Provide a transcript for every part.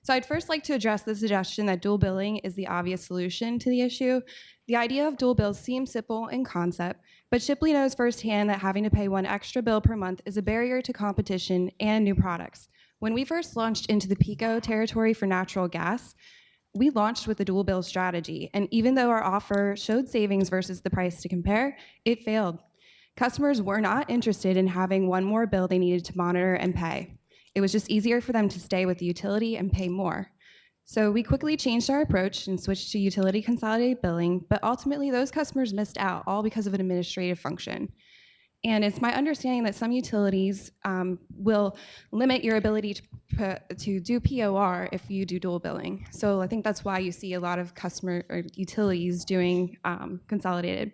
So I'd first like to address the suggestion that dual billing is the obvious solution to the issue. The idea of dual bills seems simple in concept, but Shipley knows firsthand that having to pay one extra bill per month is a barrier to competition and new products. When we first launched into the PICO territory for natural gas, we launched with the dual bill strategy, and even though our offer showed savings versus the price to compare, it failed. Customers were not interested in having one more bill they needed to monitor and pay. It was just easier for them to stay with the utility and pay more. So we quickly changed our approach and switched to utility consolidated billing, but ultimately those customers missed out, all because of an administrative function. And it's my understanding that some utilities will limit your ability to do POR if you do dual billing. So I think that's why you see a lot of customer or utilities doing consolidated.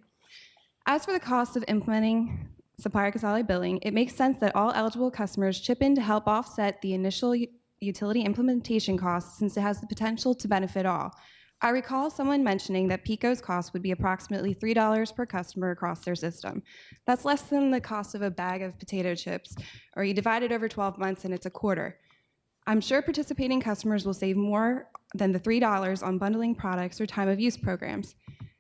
As for the cost of implementing supplier consolidated billing, it makes sense that all eligible customers chip in to help offset the initial utility implementation costs, since it has the potential to benefit all. I recall someone mentioning that PICO's cost would be approximately $3 per customer across their system. That's less than the cost of a bag of potato chips, or you divide it over 12 months and it's a quarter. I'm sure participating customers will save more than the $3 on bundling products or time of use programs.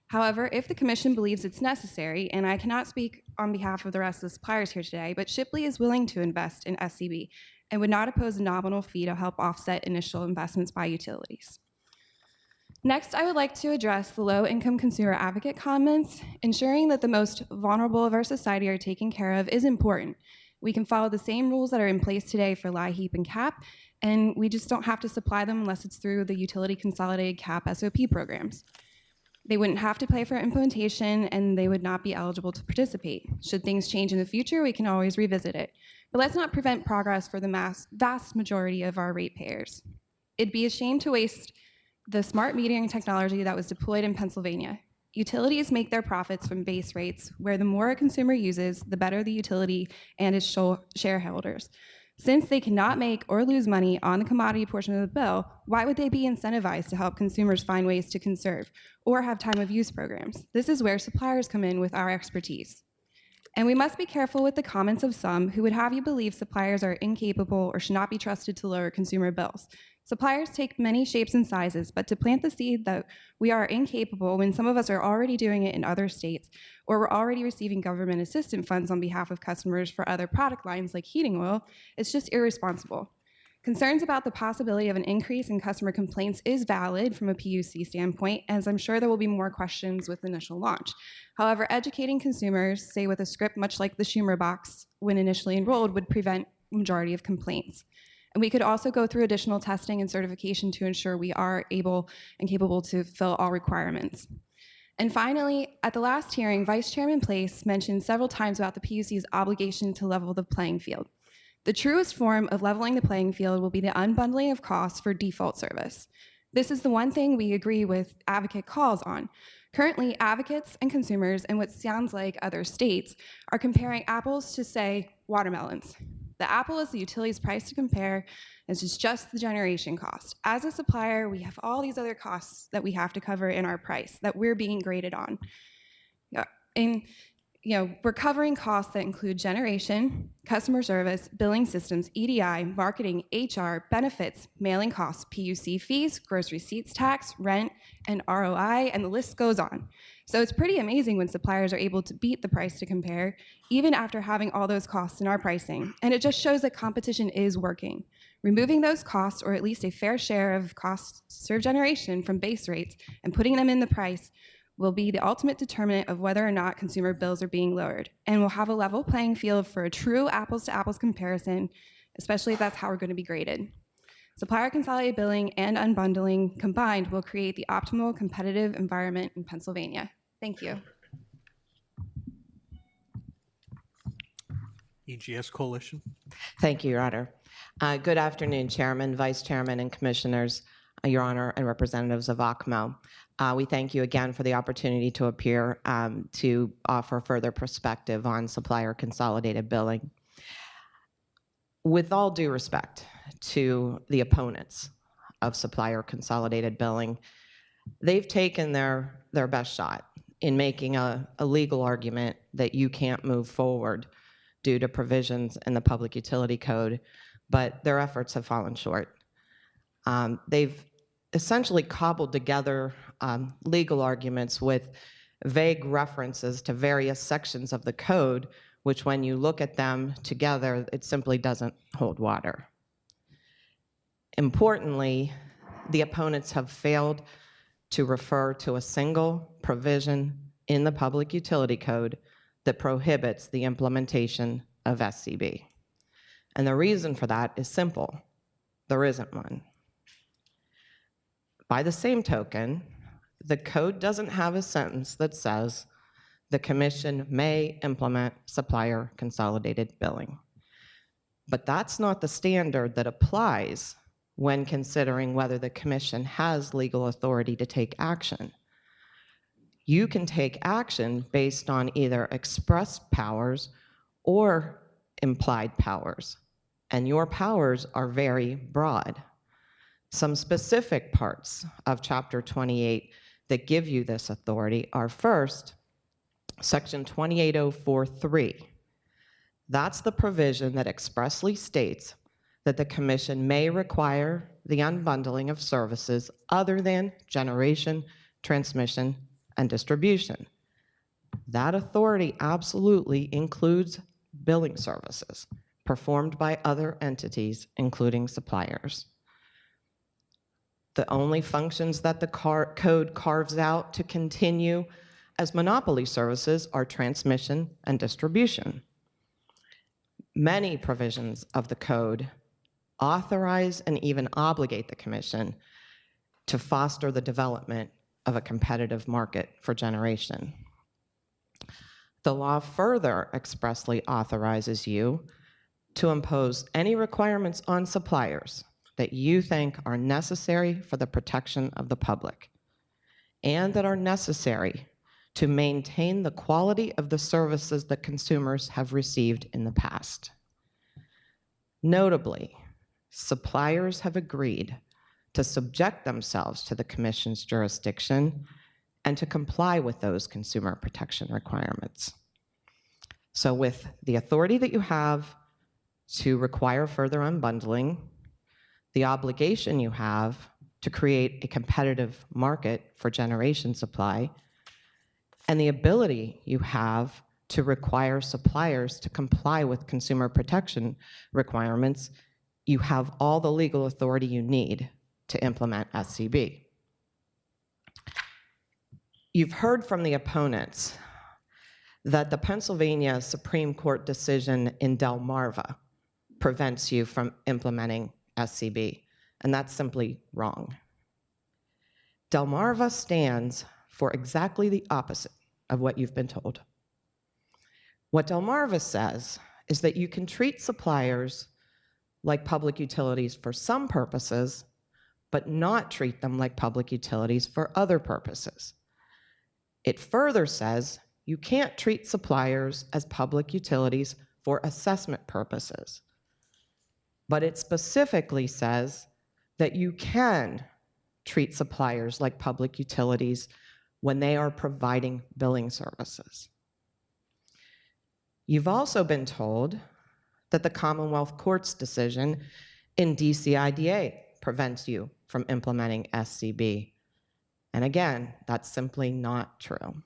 However, if the Commission believes it's necessary, and I cannot speak on behalf of the rest of the suppliers here today, but Shipley is willing to invest in SCB and would not oppose a nominal fee to help offset initial investments by utilities. Next, I would like to address the low-income consumer advocate comments. Ensuring that the most vulnerable of our society are taken care of is important. We can follow the same rules that are in place today for LIHEAP and CAP, and we just don't have to supply them unless it's through the utility consolidated CAP SOP programs. They wouldn't have to pay for implementation, and they would not be eligible to participate. Should things change in the future, we can always revisit it. But let's not prevent progress for the vast majority of our ratepayers. It'd be a shame to waste the smart metering technology that was deployed in Pennsylvania. Utilities make their profits from base rates, where the more a consumer uses, the better the utility and its shareholders. Since they cannot make or lose money on the commodity portion of the bill, why would they be incentivized to help consumers find ways to conserve or have time of use programs? This is where suppliers come in with our expertise. And we must be careful with the comments of some who would have you believe suppliers are incapable or should not be trusted to lower consumer bills. Suppliers take many shapes and sizes, but to plant the seed that we are incapable when some of us are already doing it in other states, or we're already receiving government assistance funds on behalf of customers for other product lines like heating oil, it's just irresponsible. Concerns about the possibility of an increase in customer complaints is valid from a PUC standpoint, as I'm sure there will be more questions with initial launch. However, educating consumers, say with a script much like the Schumer box when initially enrolled, would prevent the majority of complaints. And we could also go through additional testing and certification to ensure we are able and capable to fill all requirements. And finally, at the last hearing, Vice Chairman Place mentioned several times about the PUC's obligation to level the playing field. The truest form of leveling the playing field will be the unbundling of costs for default service. This is the one thing we agree with advocate calls on. Currently, advocates and consumers in what sounds like other states are comparing apples to, say, watermelons. The apple is the utility's price to compare, and it's just the generation cost. As a supplier, we have all these other costs that we have to cover in our price that we're being graded on. And we're covering costs that include generation, customer service, billing systems, EDI, marketing, HR, benefits, mailing costs, PUC fees, gross receipts tax, rent, and ROI, and the list goes on. So it's pretty amazing when suppliers are able to beat the price to compare, even after having all those costs in our pricing. And it just shows that competition is working. Removing those costs, or at least a fair share of costs to serve generation from base rates, and putting them in the price will be the ultimate determinant of whether or not consumer bills are being lowered. And we'll have a level playing field for a true apples-to-apples comparison, especially if that's how we're going to be graded. Supplier consolidated billing and unbundling combined will create the optimal competitive environment in Pennsylvania. Thank you. EGS Coalition. Thank you, Your Honor. Good afternoon, Chairman, Vice Chairman, and Commissioners, Your Honor, and representatives of ACMO. We thank you again for the opportunity to appear to offer further perspective on supplier consolidated billing. With all due respect to the opponents of supplier consolidated billing, they've taken their best shot in making a legal argument that you can't move forward due to provisions in the Public Utility Code, but their efforts have fallen short. They've essentially cobbled together legal arguments with vague references to various sections of the code, which when you look at them together, it simply doesn't hold water. Importantly, the opponents have failed to refer to a single provision in the Public Utility Code that prohibits the implementation of SCB. And the reason for that is simple. There isn't one. By the same token, the code doesn't have a sentence that says the Commission may implement supplier consolidated billing. But that's not the standard that applies when considering whether the Commission has legal authority to take action. You can take action based on either express powers or implied powers, and your powers are very broad. Some specific parts of Chapter 28 that give you this authority are, first, Section 28043. That's the provision that expressly states that the Commission may require the unbundling of services other than generation, transmission, and distribution. That authority absolutely includes billing services performed by other entities, including suppliers. The only functions that the code carves out to continue as monopoly services are transmission and distribution. Many provisions of the code authorize and even obligate the Commission to foster the development of a competitive market for generation. The law further expressly authorizes you to impose any requirements on suppliers that you think are necessary for the protection of the public and that are necessary to maintain the quality of the services that consumers have received in the past. Notably, suppliers have agreed to subject themselves to the Commission's jurisdiction and to comply with those consumer protection requirements. So with the authority that you have to require further unbundling, the obligation you have to create a competitive market for generation supply, and the ability you have to require suppliers to comply with consumer protection requirements, you have all the legal authority you need to implement SCB. You've heard from the opponents that the Pennsylvania Supreme Court decision in Delmarva prevents you from implementing SCB, and that's simply wrong. Delmarva stands for exactly the opposite of what you've been told. What Delmarva says is that you can treat suppliers like public utilities for some purposes, but not treat them like public utilities for other purposes. It further says you can't treat suppliers as public utilities for assessment purposes. But it specifically says that you can treat suppliers like public utilities when they are providing billing services. You've also been told that the Commonwealth Court's decision in DCIDA prevents you from implementing SCB. And again, that's simply not true.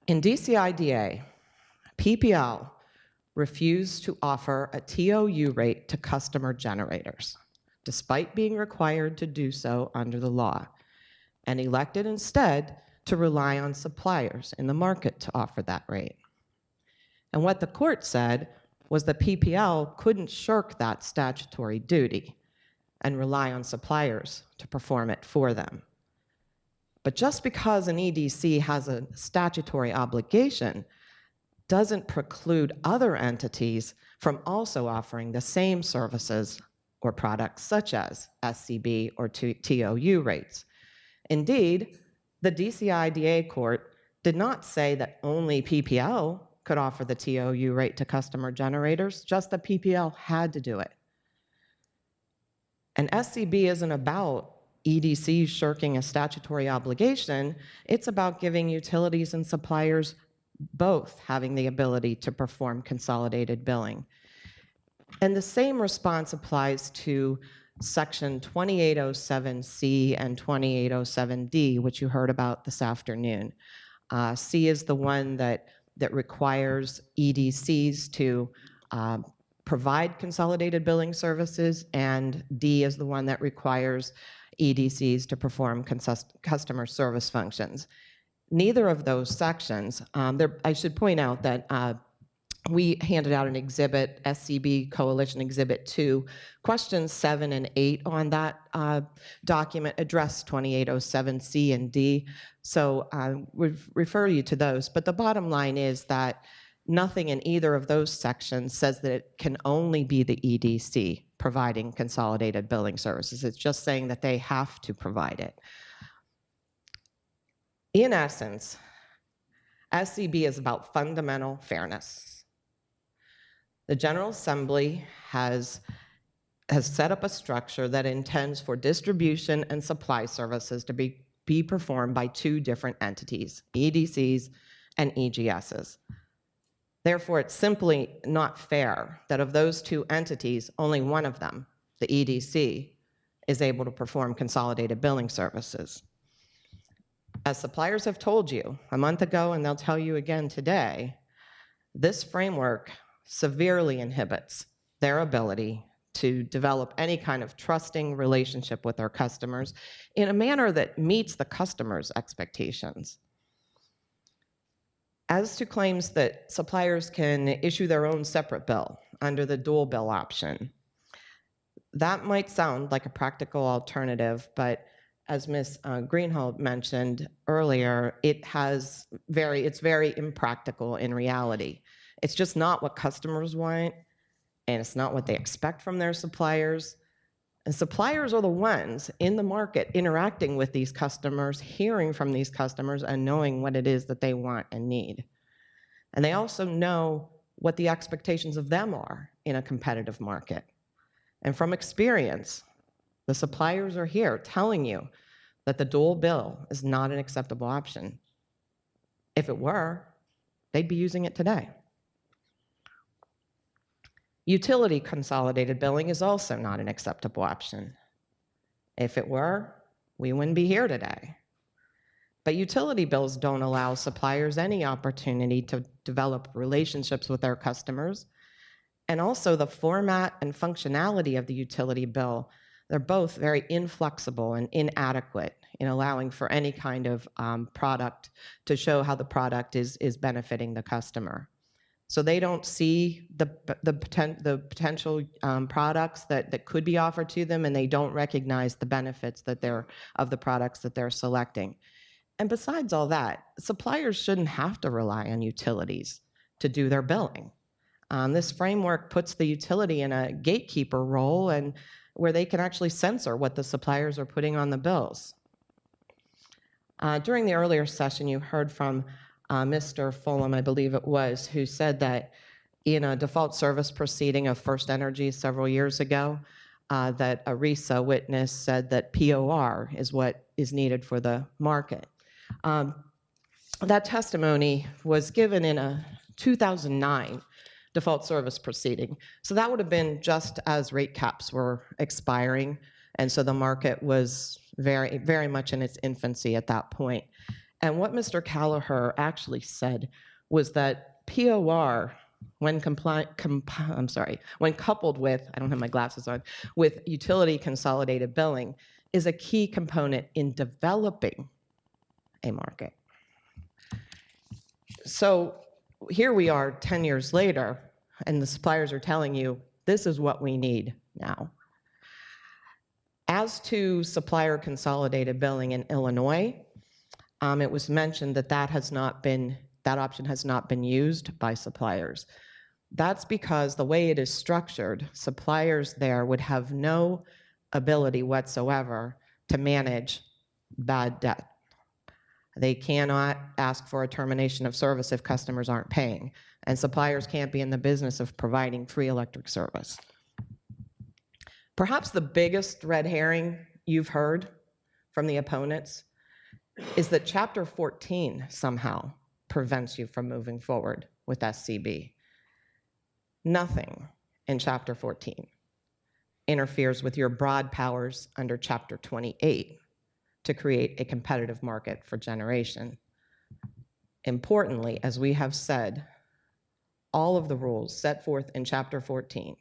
In DCIDA, PPL refused to offer a TOU rate to customer generators, despite being required to do so under the law, and elected instead to rely on suppliers in the market to offer that rate. And what the court said was that PPL couldn't shirk that statutory duty and rely on suppliers to perform it for them. But just because an EDC has a statutory obligation doesn't preclude other entities from also offering the same services or products such as SCB or TOU rates. Indeed, the DCIDA court did not say that only PPL could offer the TOU rate to customer generators, just that PPL had to do it. And SCB isn't about EDCs shirking a statutory obligation, it's about giving utilities and suppliers both having the ability to perform consolidated billing. And the same response applies to Section 2807C and 2807D, which you heard about this afternoon. C is the one that requires EDCs to provide consolidated billing services, and D is the one that requires EDCs to perform customer service functions. Neither of those sections, I should point out that we handed out an exhibit, SCB Coalition Exhibit 2. Questions 7 and 8 on that document address 2807C and D. So we refer you to those. But the bottom line is that nothing in either of those sections says that it can only be the EDC providing consolidated billing services. It's just saying that they have to provide it. In essence, SCB is about fundamental fairness. The General Assembly has set up a structure that intends for distribution and supply services to be performed by two different entities, EDCs and EGSs. Therefore, it's simply not fair that of those two entities, only one of them, the EDC, is able to perform consolidated billing services. As suppliers have told you a month ago, and they'll tell you again today, this framework severely inhibits their ability to develop any kind of trusting relationship with their customers in a manner that meets the customer's expectations. As to claims that suppliers can issue their own separate bill under the dual bill option, that might sound like a practical alternative, but as Ms. Greenhalgh mentioned earlier, it's very impractical in reality. It's just not what customers want, and it's not what they expect from their suppliers. And suppliers are the ones in the market interacting with these customers, hearing from these customers, and knowing what it is that they want and need. And they also know what the expectations of them are in a competitive market. And from experience, the suppliers are here telling you that the dual bill is not an acceptable option. If it were, they'd be using it today. Utility consolidated billing is also not an acceptable option. If it were, we wouldn't be here today. But utility bills don't allow suppliers any opportunity to develop relationships with their customers. And also the format and functionality of the utility bill, they're both very inflexible and inadequate in allowing for any kind of product to show how the product is benefiting the customer. So they don't see the potential products that could be offered to them, and they don't recognize the benefits of the products that they're selecting. And besides all that, suppliers shouldn't have to rely on utilities to do their billing. This framework puts the utility in a gatekeeper role, and where they can actually censor what the suppliers are putting on the bills. During the earlier session, you heard from Mr. Fulham, I believe it was, who said that in a default service proceeding of First Energy several years ago, that a RISA witness said that POR is what is needed for the market. That testimony was given in a 2009 default service proceeding. So that would have been just as rate caps were expiring, and so the market was very, very much in its infancy at that point. And what Mr. Callagher actually said was that POR, when coupled with, I don't have my glasses on, with utility consolidated billing, is a key component in developing a market. So here we are 10 years later, and the suppliers are telling you, this is what we need now. As to supplier consolidated billing in Illinois, it was mentioned that that option has not been used by suppliers. That's because the way it is structured, suppliers there would have no ability whatsoever to manage bad debt. They cannot ask for a termination of service if customers aren't paying, and suppliers can't be in the business of providing free electric service. Perhaps the biggest red herring you've heard from the opponents is that Chapter 14 somehow prevents you from moving forward with SCB. Nothing in Chapter 14 interferes with your broad powers under Chapter 28 to create a competitive market for generation. Importantly, as we have said, all of the rules set forth in Chapter 14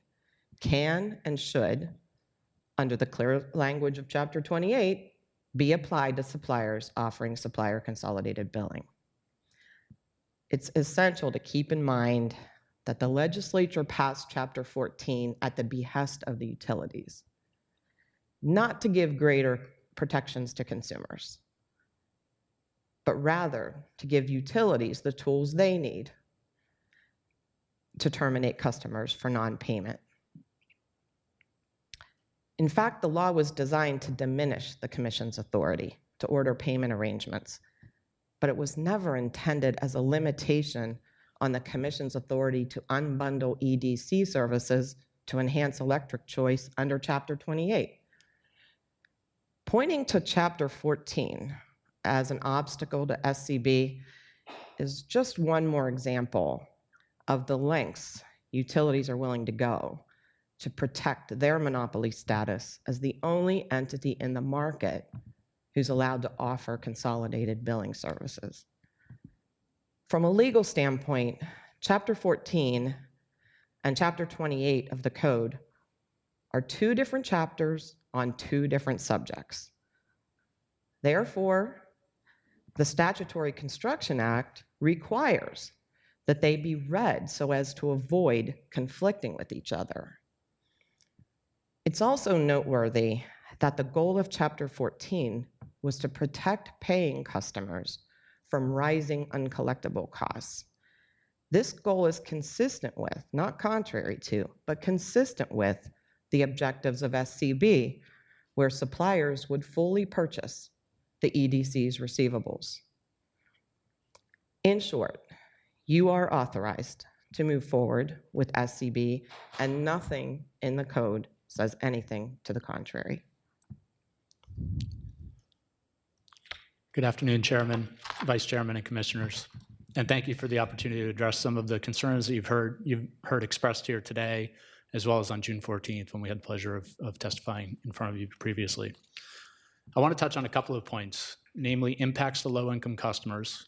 can and should, under the clear language of Chapter 28, be applied to suppliers offering supplier consolidated billing. It's essential to keep in mind that the legislature passed Chapter 14 at the behest of the utilities, not to give greater protections to consumers, but rather to give utilities the tools they need to terminate customers for non-payment. In fact, the law was designed to diminish the Commission's authority to order payment arrangements, but it was never intended as a limitation on the Commission's authority to unbundle EDC services to enhance electric choice under Chapter 28. Pointing to Chapter 14 as an obstacle to SCB is just one more example of the lengths utilities are willing to go to protect their monopoly status as the only entity in the market who's allowed to offer consolidated billing services. From a legal standpoint, Chapter 14 and Chapter 28 of the Code are two different chapters on two different subjects. Therefore, the Statutory Construction Act requires that they be read so as to avoid conflicting with each other. It's also noteworthy that the goal of Chapter 14 was to protect paying customers from rising uncollectible costs. This goal is consistent with, not contrary to, but consistent with the objectives of SCB, where suppliers would fully purchase the EDC's receivables. In short, you are authorized to move forward with SCB, and nothing in the code says anything to the contrary. Good afternoon, Chairman, Vice Chairman, and Commissioners. And thank you for the opportunity to address some of the concerns that you've heard expressed here today, as well as on June 14th when we had the pleasure of testifying in front of you previously. I want to touch on a couple of points, namely impacts to low-income customers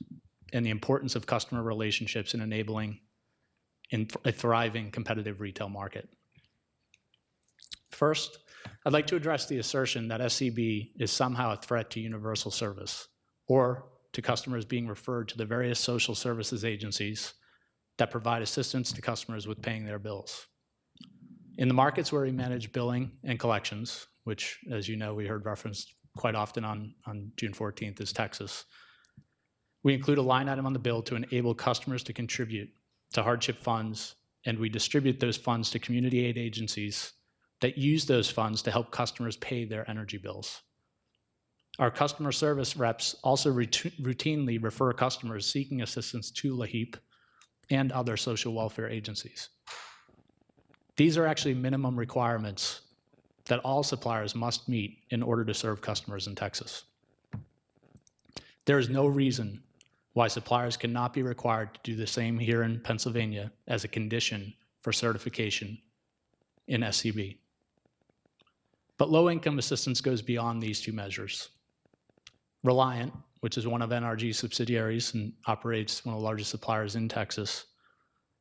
and the importance of customer relationships in enabling a thriving competitive retail market. First, I'd like to address the assertion that SCB is somehow a threat to universal service or to customers being referred to the various social services agencies that provide assistance to customers with paying their bills. In the markets where we manage billing and collections, which, as you know, we heard referenced quite often on June 14th is Texas, we include a line item on the bill to enable customers to contribute to hardship funds, and we distribute those funds to community aid agencies that use those funds to help customers pay their energy bills. Our customer service reps also routinely refer customers seeking assistance to LAHEAP and other social welfare agencies. These are actually minimum requirements that all suppliers must meet in order to serve customers in Texas. There is no reason why suppliers cannot be required to do the same here in Pennsylvania as a condition for certification in SCB. But low-income assistance goes beyond these two measures. Reliant, which is one of NRG's subsidiaries and operates one of the largest suppliers in Texas,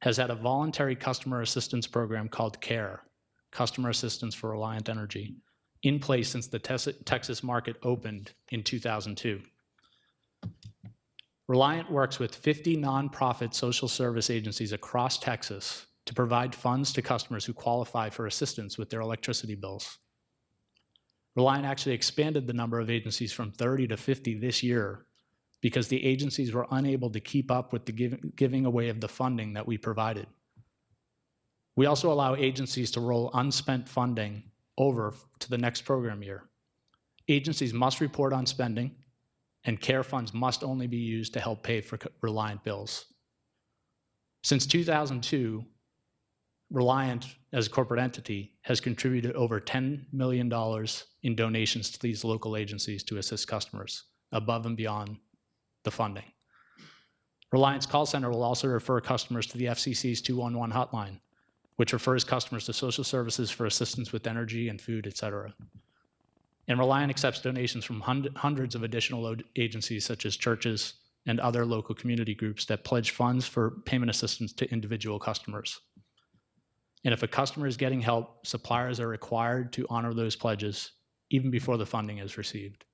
has had a voluntary customer assistance program called CARE, Customer Assistance for Reliant Energy, in place since the Texas market opened in 2002. Reliant works with 50 nonprofit social service agencies across Texas to provide funds to customers who qualify for assistance with their electricity bills. Reliant actually expanded the number of agencies from 30 to 50 this year because the agencies were unable to keep up with the giving away of the funding that we provided. We also allow agencies to roll unspent funding over to the next program year. Agencies must report on spending, and CARE funds must only be used to help pay for Reliant bills. Since 2002, Reliant, as a corporate entity, has contributed over $10 million in donations to these local agencies to assist customers, above and beyond the funding. Reliant's call center will also refer customers to the FCC's 211 hotline, which refers customers to social services for assistance with energy and food, et cetera. And Reliant accepts donations from hundreds of additional agencies such as churches and other local community groups that pledge funds for payment assistance to individual customers. And if a customer is getting help, suppliers are required to honor those pledges even before the funding is received.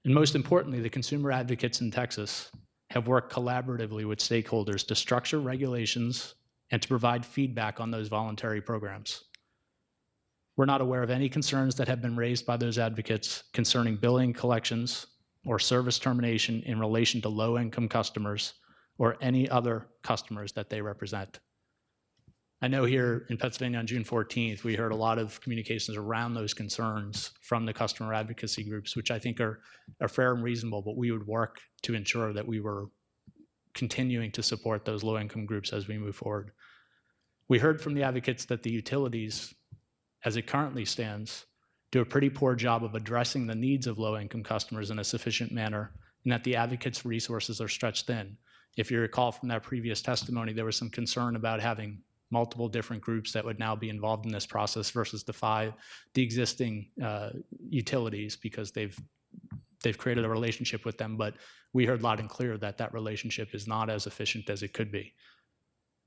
And most importantly, the consumer advocates in Texas have worked collaboratively with stakeholders to structure regulations and to provide feedback on those voluntary programs. We're not aware of any concerns that have been raised by those advocates concerning billing collections or service termination in relation to low-income customers or any other customers that they represent. I know here in Pennsylvania on June 14th, we heard a lot of communications around those concerns from the customer advocacy groups, which I think are fair and reasonable, but we would work to ensure that we were continuing to support those low-income groups as we move forward. We heard from the advocates that the utilities, as it currently stands, do a pretty poor job of addressing the needs of low-income customers in a sufficient manner, and that the advocates' resources are stretched thin. If you recall from that previous testimony, there was some concern about having multiple different groups that would now be involved in this process versus the existing utilities, because they've created a relationship with them, but we heard loud and clear that that relationship is not as efficient as it could be.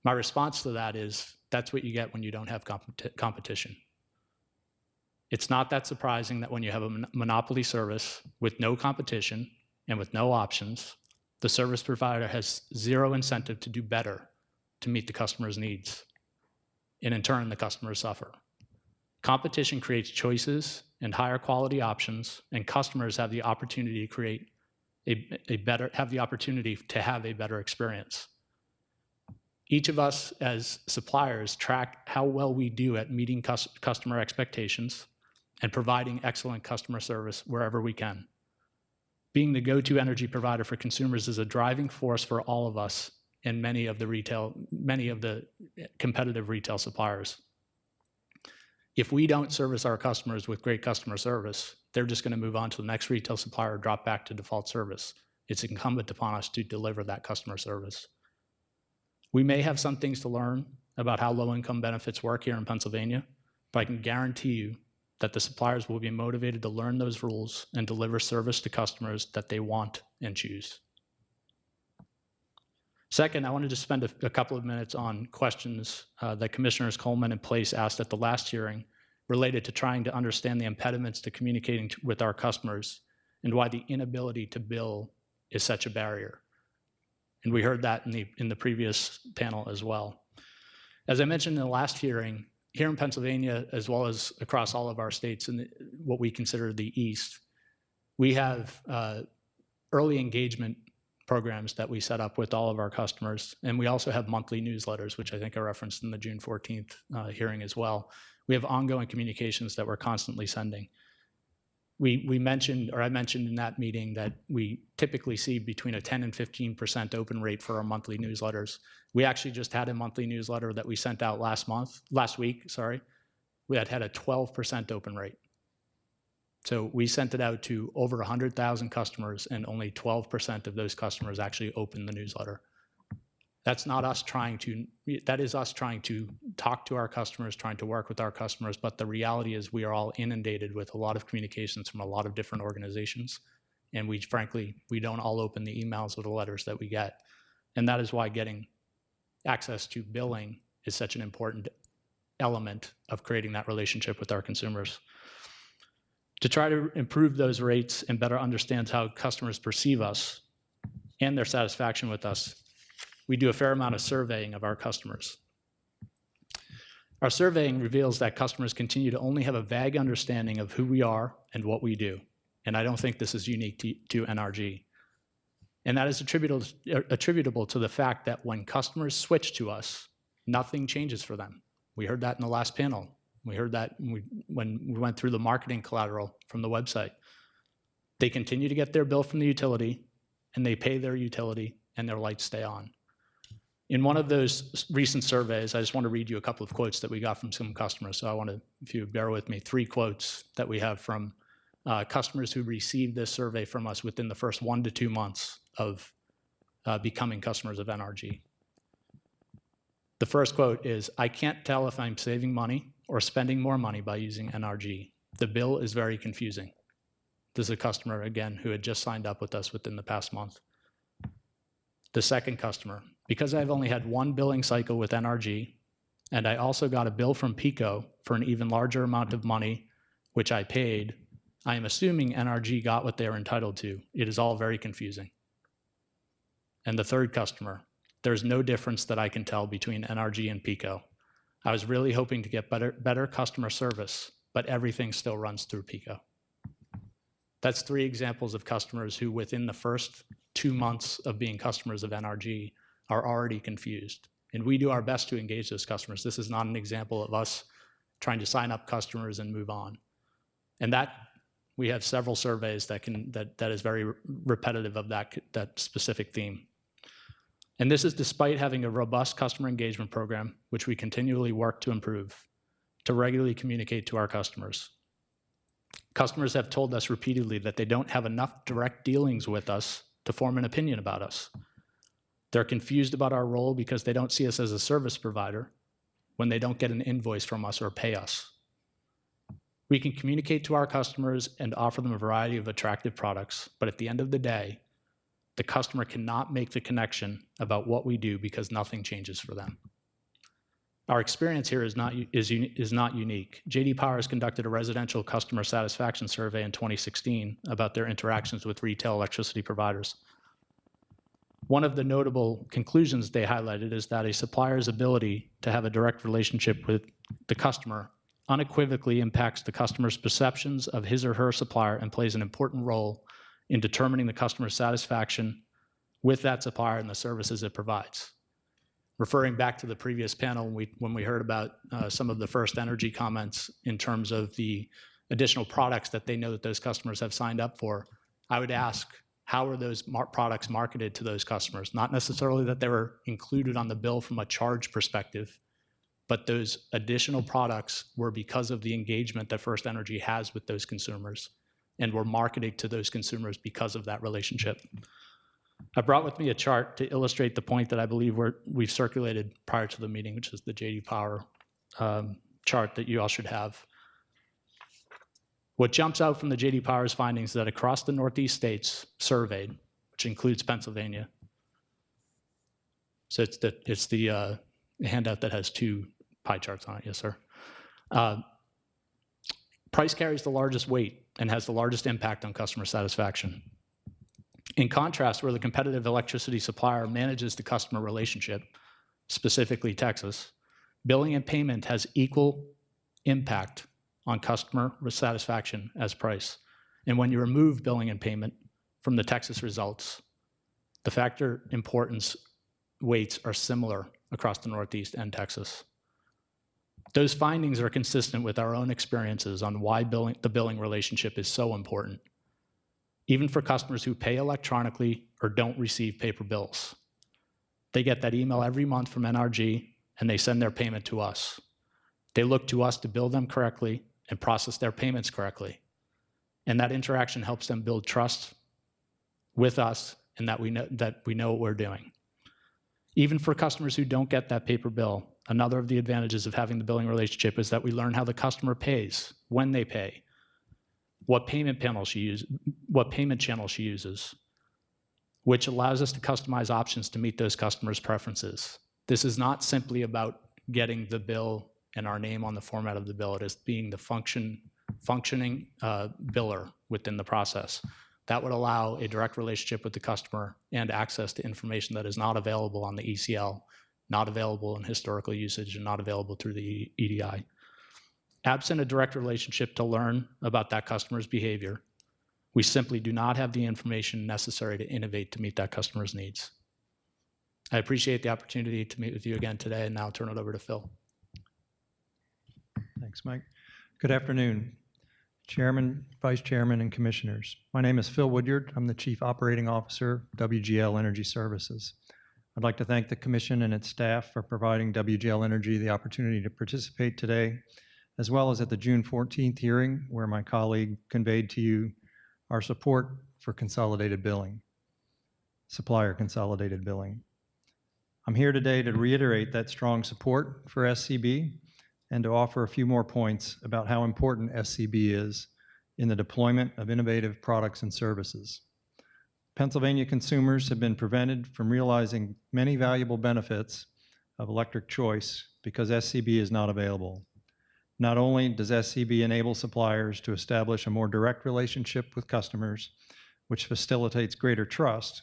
My response to that is, that's what you get when you don't have competition. It's not that surprising that when you have a monopoly service with no competition and with no options, the service provider has zero incentive to do better to meet the customer's needs. And in turn, the customers suffer. Competition creates choices and higher quality options, and customers have the opportunity to create to have a better experience. Each of us as suppliers track how well we do at meeting customer expectations and providing excellent customer service wherever we can. Being the go-to energy provider for consumers is a driving force for all of us and many of the competitive retail suppliers. If we don't service our customers with great customer service, they're just going to move on to the next retail supplier or drop back to default service. It's incumbent upon us to deliver that customer service. We may have some things to learn about how low-income benefits work here in Pennsylvania, but I can guarantee you that the suppliers will be motivated to learn those rules and deliver service to customers that they want and choose. Second, I wanted to spend a couple of minutes on questions that Commissioners Coleman and Place asked at the last hearing related to trying to understand the impediments to communicating with our customers and why the inability to bill is such a barrier. And we heard that in the previous panel as well. As I mentioned in the last hearing, here in Pennsylvania, as well as across all of our states in what we consider the East, we have early engagement programs that we set up with all of our customers. And we also have monthly newsletters, which I think are referenced in the June 14th hearing as well. We have ongoing communications that we're constantly sending. I mentioned in that meeting that we typically see between a 10 and 15% open rate for our monthly newsletters. We actually just had a monthly newsletter that we sent out last week. We had a 12% open rate. So we sent it out to over 100,000 customers, and only 12% of those customers actually opened the newsletter. That is us trying to talk to our customers, trying to work with our customers, but the reality is we are all inundated with a lot of communications from a lot of different organizations, and we don't all open the emails or the letters that we get. And that is why getting access to billing is such an important element of creating that relationship with our consumers. To try to improve those rates and better understand how customers perceive us and their satisfaction with us, we do a fair amount of surveying of our customers. Our surveying reveals that customers continue to only have a vague understanding of who we are and what we do. And I don't think this is unique to NRG. And that is attributable to the fact that when customers switch to us, nothing changes for them. We heard that in the last panel. We heard that when we went through the marketing collateral from the website. They continue to get their bill from the utility, and they pay their utility, and their lights stay on. In one of those recent surveys, I just want to read you a couple of quotes that we got from some customers. So I want to, if you bear with me, 3 quotes that we have from customers who received this survey from us within the first 1 to 2 months of becoming customers of NRG. The first quote is, "I can't tell if I'm saving money or spending more money by using NRG. The bill is very confusing." This is a customer, again, who had just signed up with us within the past month. The second customer, "Because I've only had one billing cycle with NRG, and I also got a bill from PECO for an even larger amount of money, which I paid, I am assuming NRG got what they are entitled to. It is all very confusing." And the third customer, "There's no difference that I can tell between NRG and PECO. I was really hoping to get better customer service, but everything still runs through PECO." That's 3 examples of customers who within the first 2 months of being customers of NRG are already confused. And we do our best to engage those customers. This is not an example of us trying to sign up customers and move on. And that, we have several surveys that is very repetitive of that specific theme. And this is despite having a robust customer engagement program, which we continually work to improve, to regularly communicate to our customers. Customers have told us repeatedly that they don't have enough direct dealings with us to form an opinion about us. They're confused about our role because they don't see us as a service provider when they don't get an invoice from us or pay us. We can communicate to our customers and offer them a variety of attractive products, but at the end of the day, the customer cannot make the connection about what we do because nothing changes for them. Our experience here is not unique. J.D. Power has conducted a residential customer satisfaction survey in 2016 about their interactions with retail electricity providers. One of the notable conclusions they highlighted is that a supplier's ability to have a direct relationship with the customer unequivocally impacts the customer's perceptions of his or her supplier and plays an important role in determining the customer's satisfaction with that supplier and the services it provides. Referring back to the previous panel, when we heard about some of the First Energy comments in terms of the additional products that they know that those customers have signed up for, I would ask, how are those products marketed to those customers? Not necessarily that they were included on the bill from a charge perspective, but those additional products were because of the engagement that First Energy has with those consumers and were marketed to those consumers because of that relationship. I brought with me a chart to illustrate the point that I believe we've circulated prior to the meeting, which is the J.D. Power chart that you all should have. What jumps out from the J.D. Power's findings is that across the Northeast states surveyed, which includes Pennsylvania, so it's the handout that has 2 pie charts on it, yes, sir. Price carries the largest weight and has the largest impact on customer satisfaction. In contrast, where the competitive electricity supplier manages the customer relationship, specifically Texas, billing and payment has equal impact on customer satisfaction as price. And when you remove billing and payment from the Texas results, the factor importance weights are similar across the Northeast and Texas. Those findings are consistent with our own experiences on why the billing relationship is so important, even for customers who pay electronically or don't receive paper bills. They get that email every month from NRG, and they send their payment to us. They look to us to bill them correctly and process their payments correctly. And that interaction helps them build trust with us and that we know what we're doing. Even for customers who don't get that paper bill, another of the advantages of having the billing relationship is that we learn how the customer pays, when they pay, what payment channel she uses, which allows us to customize options to meet those customers' preferences. This is not simply about getting the bill and our name on the format of the bill. It is being the functioning biller within the process. That would allow a direct relationship with the customer and access to information that is not available on the ECL, not available in historical usage, and not available through the EDI. Absent a direct relationship to learn about that customer's behavior, we simply do not have the information necessary to innovate to meet that customer's needs. I appreciate the opportunity to meet with you again today, and now I'll turn it over to Phil. Thanks, Mike. Good afternoon, Chairman, Vice Chairman, and Commissioners. My name is Phil Woodyard. I'm the Chief Operating Officer, WGL Energy Services. I'd like to thank the Commission and its staff for providing WGL Energy the opportunity to participate today, as well as at the June 14th hearing, where my colleague conveyed to you our support for consolidated billing, supplier consolidated billing. I'm here today to reiterate that strong support for SCB and to offer a few more points about how important SCB is in the deployment of innovative products and services. Pennsylvania consumers have been prevented from realizing many valuable benefits of electric choice because SCB is not available. Not only does SCB enable suppliers to establish a more direct relationship with customers, which facilitates greater trust,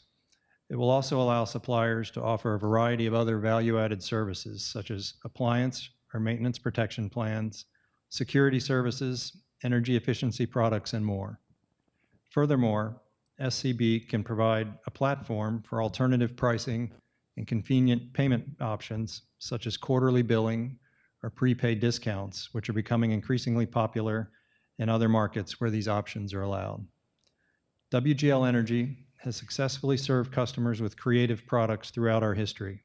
it will also allow suppliers to offer a variety of other value-added services, such as appliance or maintenance protection plans, security services, energy efficiency products, and more. Furthermore, SCB can provide a platform for alternative pricing and convenient payment options, such as quarterly billing or prepaid discounts, which are becoming increasingly popular in other markets where these options are allowed. WGL Energy has successfully served customers with creative products throughout our history.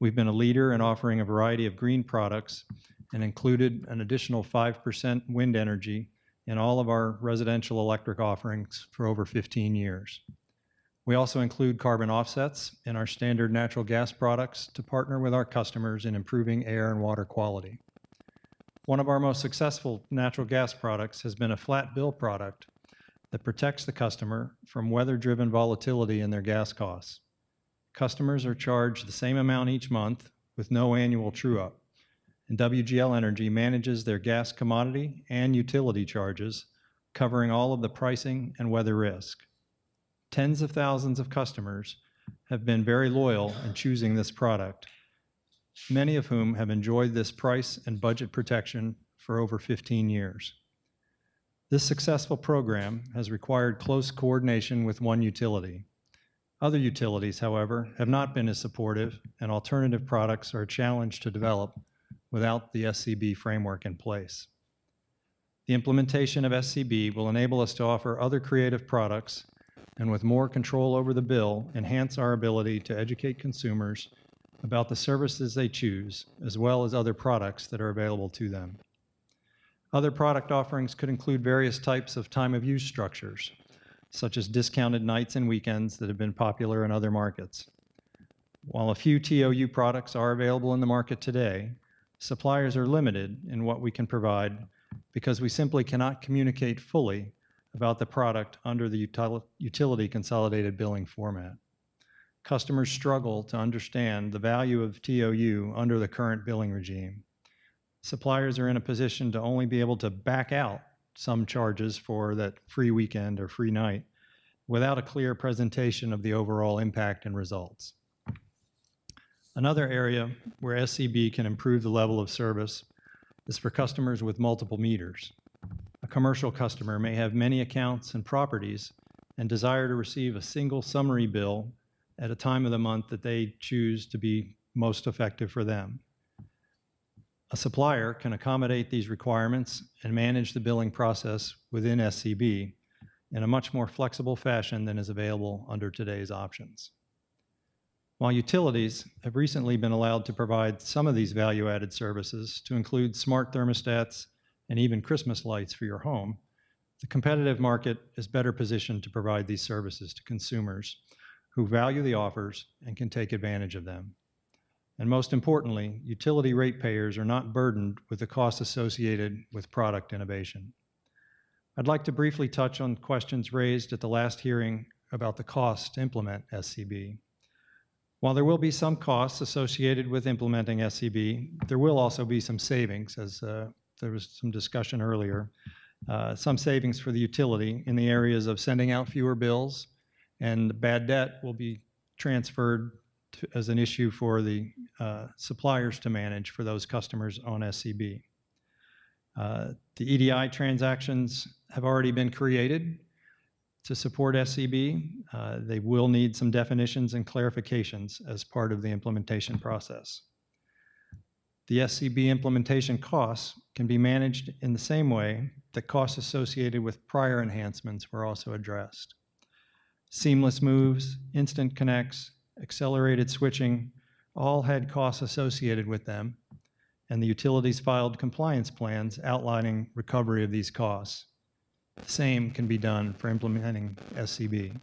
We've been a leader in offering a variety of green products and included an additional 5% wind energy in all of our residential electric offerings for over 15 years. We also include carbon offsets in our standard natural gas products to partner with our customers in improving air and water quality. One of our most successful natural gas products has been a flat bill product that protects the customer from weather-driven volatility in their gas costs. Customers are charged the same amount each month with no annual true-up, and WGL Energy manages their gas commodity and utility charges, covering all of the pricing and weather risk. Tens of thousands of customers have been very loyal in choosing this product, many of whom have enjoyed this price and budget protection for over 15 years. This successful program has required close coordination with one utility. Other utilities, however, have not been as supportive, and alternative products are a challenge to develop without the SCB framework in place. The implementation of SCB will enable us to offer other creative products and, with more control over the bill, enhance our ability to educate consumers about the services they choose, as well as other products that are available to them. Other product offerings could include various types of time-of-use structures, such as discounted nights and weekends that have been popular in other markets. While a few TOU products are available in the market today, suppliers are limited in what we can provide because we simply cannot communicate fully about the product under the utility consolidated billing format. Customers struggle to understand the value of TOU under the current billing regime. Suppliers are in a position to only be able to back out some charges for that free weekend or free night without a clear presentation of the overall impact and results. Another area where SCB can improve the level of service is for customers with multiple meters. A commercial customer may have many accounts and properties and desire to receive a single summary bill at a time of the month that they choose to be most effective for them. A supplier can accommodate these requirements and manage the billing process within SCB in a much more flexible fashion than is available under today's options. While utilities have recently been allowed to provide some of these value-added services to include smart thermostats and even Christmas lights for your home, the competitive market is better positioned to provide these services to consumers who value the offers and can take advantage of them. And most importantly, utility ratepayers are not burdened with the costs associated with product innovation. I'd like to briefly touch on questions raised at the last hearing about the cost to implement SCB. While there will be some costs associated with implementing SCB, there will also be some savings, as there was some discussion earlier. Some savings for the utility in the areas of sending out fewer bills, and bad debt will be transferred as an issue for the suppliers to manage for those customers on SCB. The EDI transactions have already been created to support SCB. They will need some definitions and clarifications as part of the implementation process. The SCB implementation costs can be managed in the same way that costs associated with prior enhancements were also addressed. Seamless moves, instant connects, accelerated switching all had costs associated with them, and the utilities filed compliance plans outlining recovery of these costs. The same can be done for implementing SCB.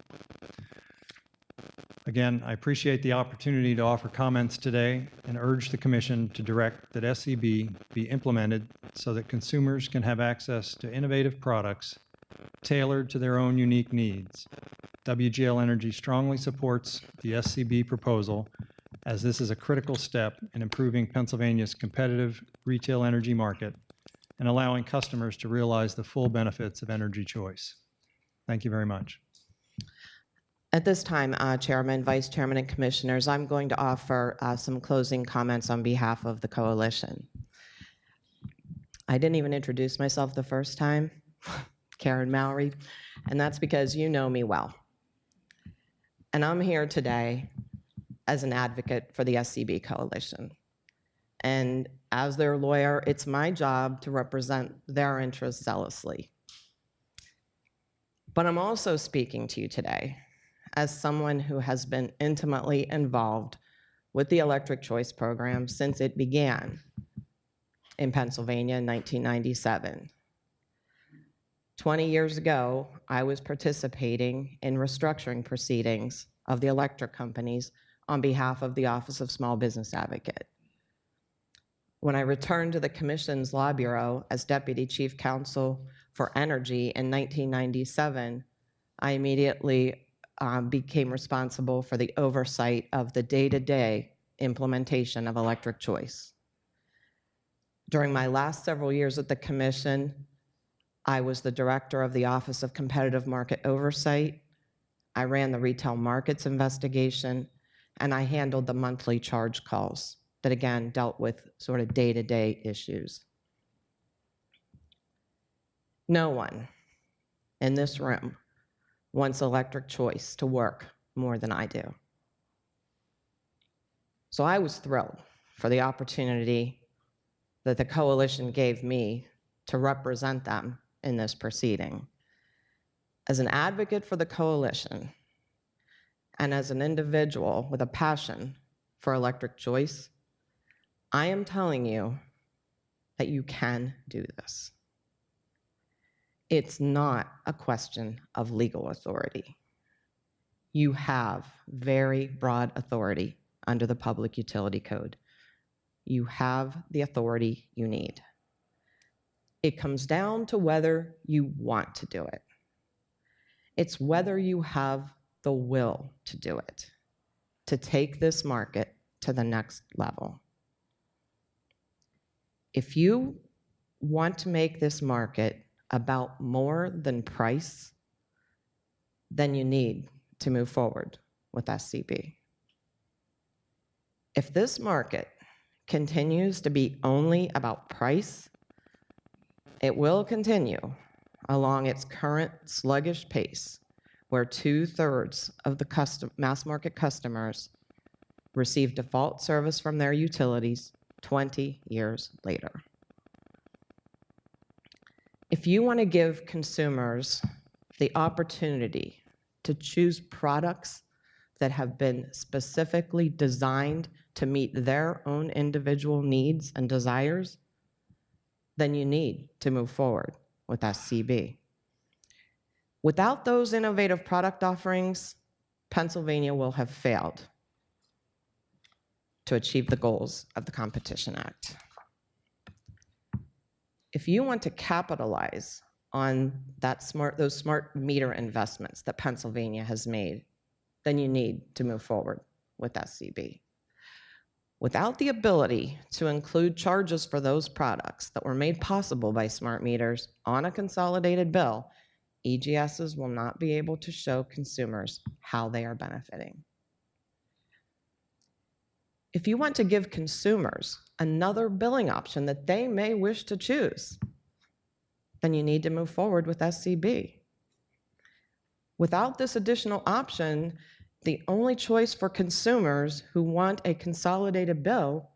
Again, I appreciate the opportunity to offer comments today and urge the Commission to direct that SCB be implemented so that consumers can have access to innovative products tailored to their own unique needs. WGL Energy strongly supports the SCB proposal, as this is a critical step in improving Pennsylvania's competitive retail energy market and allowing customers to realize the full benefits of energy choice. Thank you very much. At this time, Chairman, Vice Chairman, and Commissioners, I'm going to offer some closing comments on behalf of the coalition. I didn't even introduce myself the first time, Karen Mowry, and that's because you know me well. And I'm here today as an advocate for the SCB coalition. And as their lawyer, it's my job to represent their interests zealously. But I'm also speaking to you today as someone who has been intimately involved with the Electric Choice Program since it began in Pennsylvania in 1997. 20 years ago, I was participating in restructuring proceedings of the electric companies on behalf of the Office of Small Business Advocate. When I returned to the Commission's Law Bureau as Deputy Chief Counsel for Energy in 1997, I immediately became responsible for the oversight of the day-to-day implementation of electric choice. During my last several years at the Commission, I was the director of the Office of Competitive Market Oversight. I ran the retail markets investigation, and I handled the monthly charge calls that, again, dealt with sort of day-to-day issues. No one in this room wants electric choice to work more than I do. So I was thrilled for the opportunity that the coalition gave me to represent them in this proceeding. As an advocate for the coalition and as an individual with a passion for electric choice, I am telling you that you can do this. It's not a question of legal authority. You have very broad authority under the Public Utility Code. You have the authority you need. It comes down to whether you want to do it. It's whether you have the will to do it, to take this market to the next level. If you want to make this market about more than price, then you need to move forward with SCB. If this market continues to be only about price, it will continue along its current sluggish pace, where 2/3 of the mass market customers receive default service from their utilities 20 years later. If you want to give consumers the opportunity to choose products that have been specifically designed to meet their own individual needs and desires, then you need to move forward with SCB. Without those innovative product offerings, Pennsylvania will have failed to achieve the goals of the Competition Act. If you want to capitalize on those smart meter investments that Pennsylvania has made, then you need to move forward with SCB. Without the ability to include charges for those products that were made possible by smart meters on a consolidated bill, EGSs will not be able to show consumers how they are benefiting. If you want to give consumers another billing option that they may wish to choose, then you need to move forward with SCB. Without this additional option, the only choice for consumers who want a consolidated bill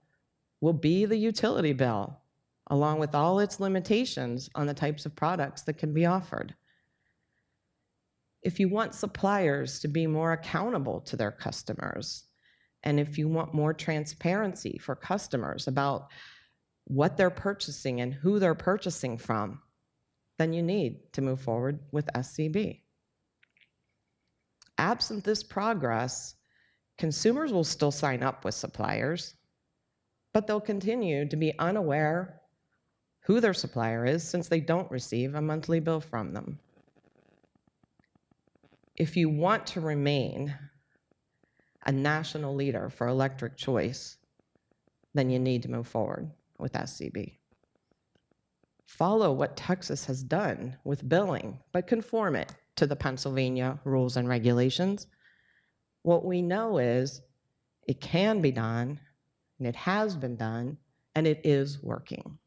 will be the utility bill, along with all its limitations on the types of products that can be offered. If you want suppliers to be more accountable to their customers, and if you want more transparency for customers about what they're purchasing and who they're purchasing from, then you need to move forward with SCB. Absent this progress, consumers will still sign up with suppliers, but they'll continue to be unaware who their supplier is since they don't receive a monthly bill from them. If you want to remain a national leader for electric choice, then you need to move forward with SCB. Follow what Texas has done with billing, but conform it to the Pennsylvania rules and regulations. What we know is it can be done, and it has been done, and it is working.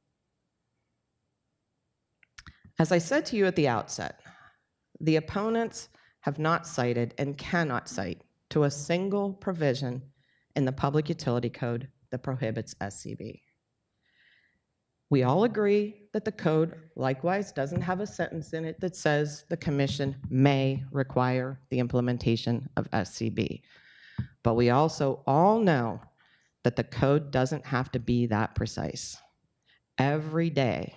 As I said to you at the outset, the opponents have not cited and cannot cite to a single provision in the Public Utility Code that prohibits SCB. We all agree that the code likewise doesn't have a sentence in it that says the commission may require the implementation of SCB. But we also all know that the code doesn't have to be that precise. Every day,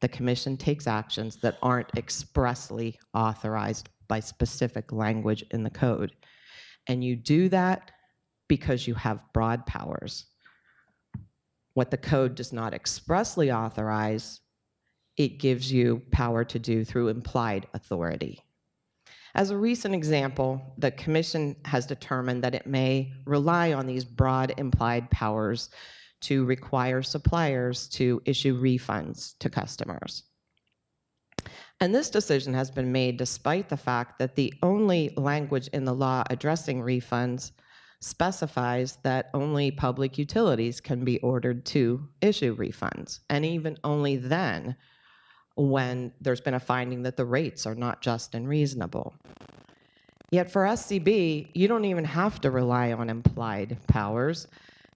the commission takes actions that aren't expressly authorized by specific language in the code. And you do that because you have broad powers. What the code does not expressly authorize, it gives you power to do through implied authority. As a recent example, the commission has determined that it may rely on these broad implied powers to require suppliers to issue refunds to customers. And this decision has been made despite the fact that the only language in the law addressing refunds specifies that only public utilities can be ordered to issue refunds, and even only then when there's been a finding that the rates are not just and reasonable. Yet for SCB, you don't even have to rely on implied powers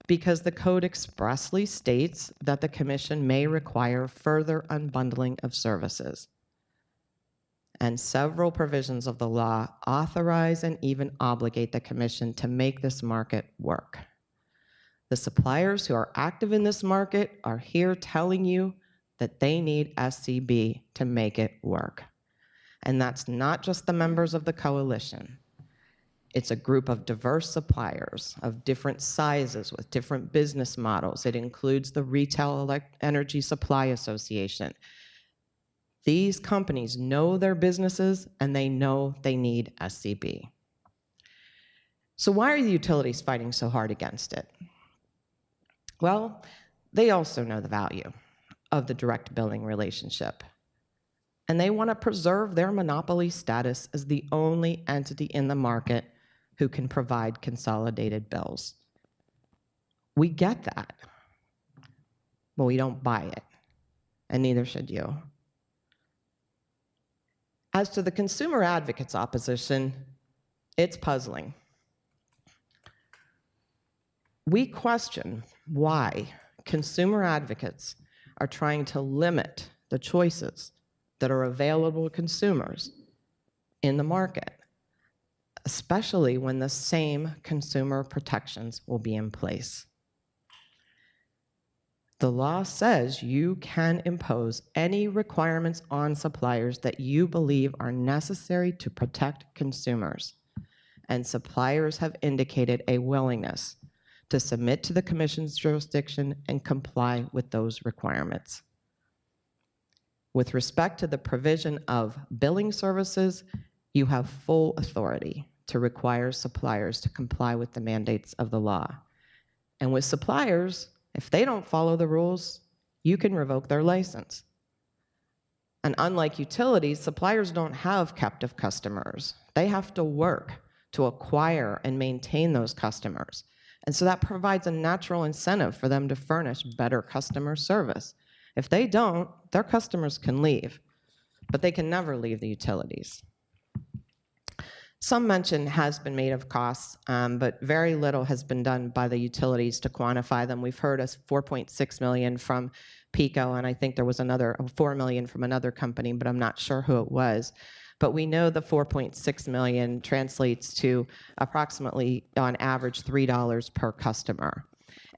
because the code expressly states that the commission may require further unbundling of services. And several provisions of the law authorize and even obligate the commission to make this market work. The suppliers who are active in this market are here telling you that they need SCB to make it work. And that's not just the members of the coalition. It's a group of diverse suppliers of different sizes with different business models. It includes the Retail Energy Supply Association. These companies know their businesses and they know they need SCB. So why are the utilities fighting so hard against it? Well, they also know the value of the direct billing relationship. And they want to preserve their monopoly status as the only entity in the market who can provide consolidated bills. We get that, but we don't buy it, and neither should you. As to the consumer advocates' opposition, it's puzzling. We question why consumer advocates are trying to limit the choices that are available to consumers in the market, especially when the same consumer protections will be in place. The law says you can impose any requirements on suppliers that you believe are necessary to protect consumers, and suppliers have indicated a willingness to submit to the commission's jurisdiction and comply with those requirements. With respect to the provision of billing services, you have full authority to require suppliers to comply with the mandates of the law. And with suppliers, if they don't follow the rules, you can revoke their license. And unlike utilities, suppliers don't have captive customers. They have to work to acquire and maintain those customers. And so that provides a natural incentive for them to furnish better customer service. If they don't, their customers can leave, but they can never leave the utilities. Some mention has been made of costs, but very little has been done by the utilities to quantify them. We've heard us $4.6 million from PECO, and I think there was another $4 million from another company, but I'm not sure who it was. But we know the $4.6 million translates to approximately, on average, $3 per customer.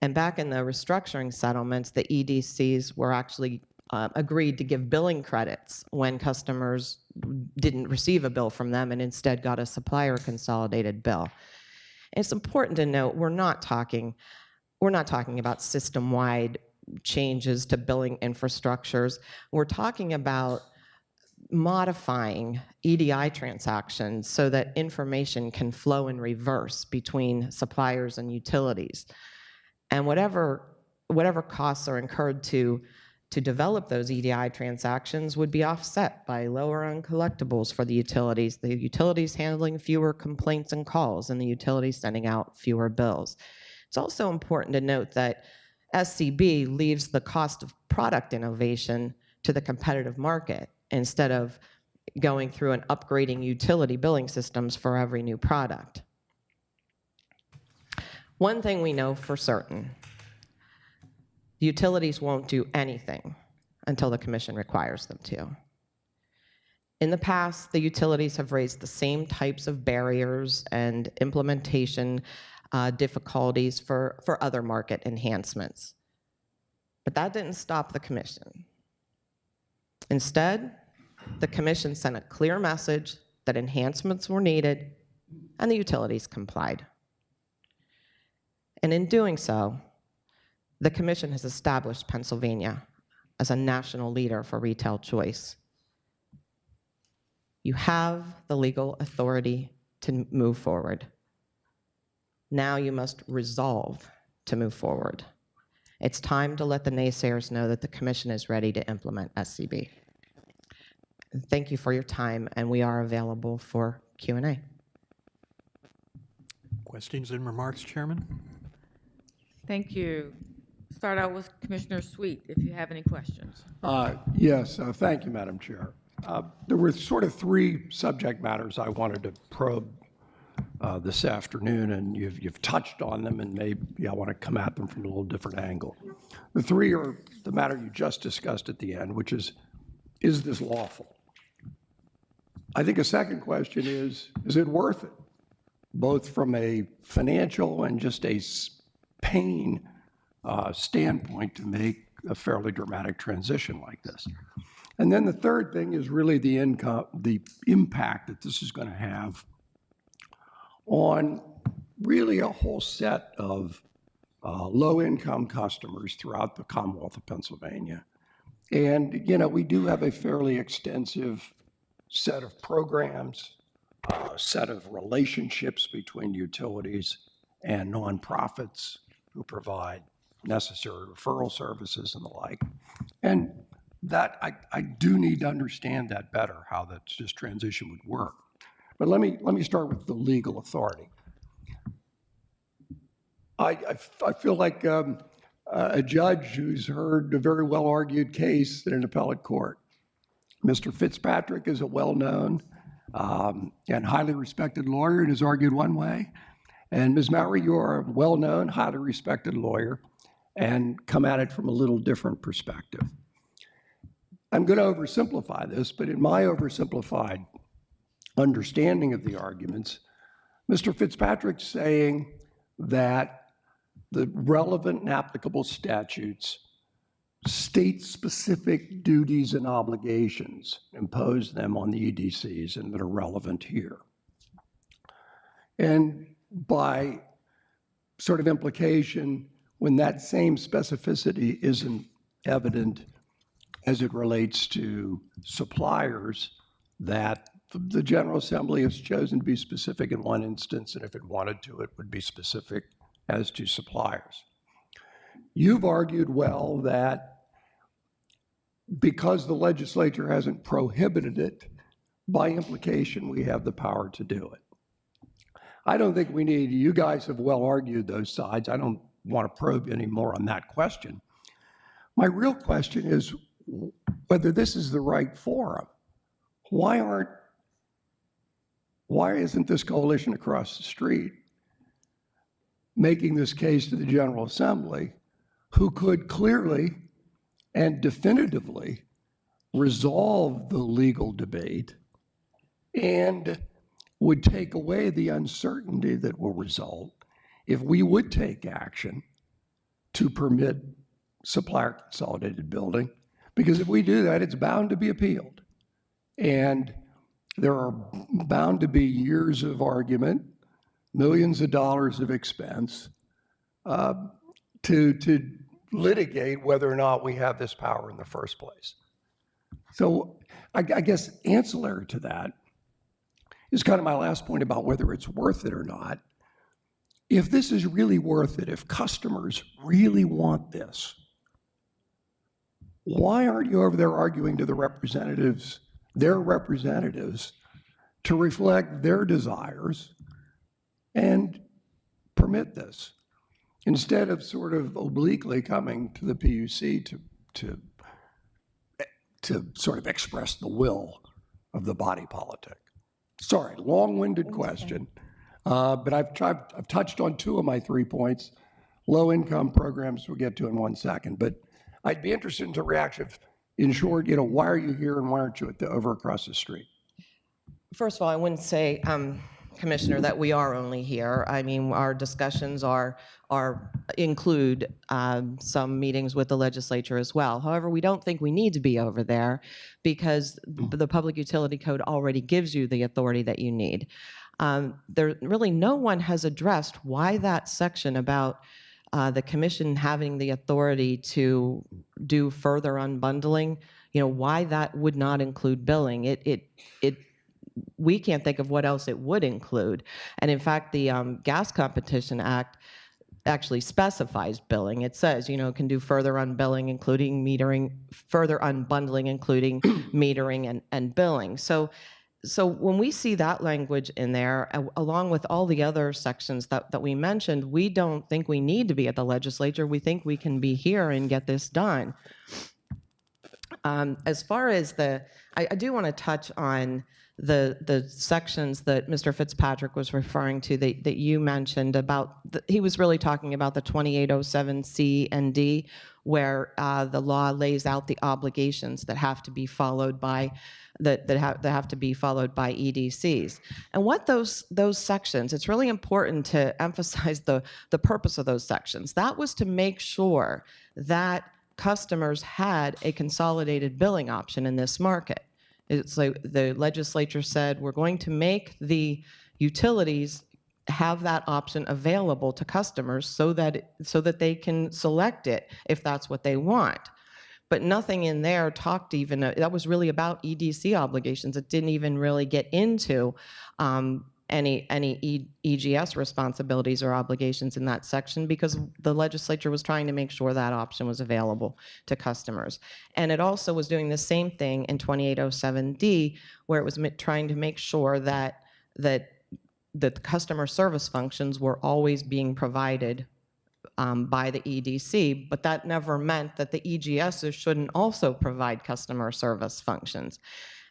And back in the restructuring settlements, the EDCs were actually agreed to give billing credits when customers didn't receive a bill from them and instead got a supplier consolidated bill. It's important to note we're not talking about system-wide changes to billing infrastructures. We're talking about modifying EDI transactions so that information can flow in reverse between suppliers and utilities. And whatever costs are incurred to develop those EDI transactions would be offset by lower uncollectibles for the utilities handling fewer complaints and calls, and the utilities sending out fewer bills. It's also important to note that SCB leaves the cost of product innovation to the competitive market instead of going through and upgrading utility billing systems for every new product. One thing we know for certain: utilities won't do anything until the Commission requires them to. In the past, the utilities have raised the same types of barriers and implementation difficulties for other market enhancements. But that didn't stop the Commission. Instead, the Commission sent a clear message that enhancements were needed, and the utilities complied. And in doing so, the Commission has established Pennsylvania as a national leader for retail choice. You have the legal authority to move forward. Now you must resolve to move forward. It's time to let the naysayers know that the Commission is ready to implement SCB. Thank you for your time, and we are available for Q&A. Questions and remarks, Chairman? Thank you. Start out with Commissioner Sweet, if you have any questions. Yes, thank you, Madam Chair. There were sort of three subject matters I wanted to probe this afternoon, and you've touched on them, and maybe I want to come at them from a little different angle. The three are the matter you just discussed at the end, which is this lawful? I think a second question is it worth it, both from a financial and just a pain standpoint to make a fairly dramatic transition like this? And then the third thing is really the impact that this is going to have on really a whole set of low-income customers throughout the Commonwealth of Pennsylvania. And, you know, we do have a fairly extensive set of programs, set of relationships between utilities and nonprofits who provide necessary referral services and the like. And that I do need to understand that better, how this transition would work. But let me start with the legal authority. I feel like a judge who's heard a very well-argued case in an appellate court. Mr. Fitzpatrick is a well-known and highly respected lawyer and has argued one way. And Ms. Mowry, you are a well-known, highly respected lawyer and come at it from a little different perspective. I'm going to oversimplify this, but in my oversimplified understanding of the arguments, Mr. Fitzpatrick's saying that the relevant and applicable statutes state specific duties and obligations, impose them on the EDCs, and that are relevant here. And by sort of implication, when that same specificity isn't evident as it relates to suppliers, that the General Assembly has chosen to be specific in one instance, and if it wanted to, it would be specific as to suppliers. You've argued well that because the legislature hasn't prohibited it, by implication, we have the power to do it. I don't think we need, you guys have well argued those sides. I don't want to probe any more on that question. My real question is whether this is the right forum. Why isn't this coalition across the street making this case to the General Assembly, who could clearly and definitively resolve the legal debate and would take away the uncertainty that will result if we would take action to permit supplier consolidated billing? Because if we do that, it's bound to be appealed. And there are bound to be years of argument millions of dollars of expense to litigate whether or not we have this power in the first place. So I guess ancillary to that is kind of my last point about whether it's worth it or not. If this is really worth it, if customers really want this, why aren't you over there arguing to their representatives, to reflect their desires and permit this, instead of sort of obliquely coming to the PUC to sort of express the will of the body politic? Sorry, long-winded question, but I've touched on 2 of my 3 points. Low-income programs we'll get to in 1 second, but I'd be interested in the reaction. In short, why are you here and why aren't you over across the street? First of all, I wouldn't say, Commissioner, that we are only here. I mean, our discussions include some meetings with the legislature as well. However, we don't think we need to be over there because the Public Utility Code already gives you the authority that you need. Really, no one has addressed why that section about the commission having the authority to do further unbundling, why that would not include billing. We can't think of what else it would include. And in fact, the Gas Competition Act actually specifies billing. It says, it can do further unbilling, including metering, further unbundling, including metering and billing. So when we see that language in there, along with all the other sections that we mentioned, we don't think we need to be at the legislature. We think we can be here and get this done. As far as I do want to touch on the sections that Mr. Fitzpatrick was referring to that you mentioned about, he was really talking about the 2807C and D, where the law lays out the obligations that have to be followed by that have to be followed by EDCs. And what those sections, it's really important to emphasize the purpose of those sections. That was to make sure that customers had a consolidated billing option in this market. It's like the legislature said, we're going to make the utilities have that option available to customers so that they can select it if that's what they want. But nothing in there talked even, that was really about EDC obligations. It didn't even really get into any EGS responsibilities or obligations in that section because the legislature was trying to make sure that option was available to customers. And it also was doing the same thing in 2807D, where it was trying to make sure that the customer service functions were always being provided by the EDC, but that never meant that the EGSs shouldn't also provide customer service functions.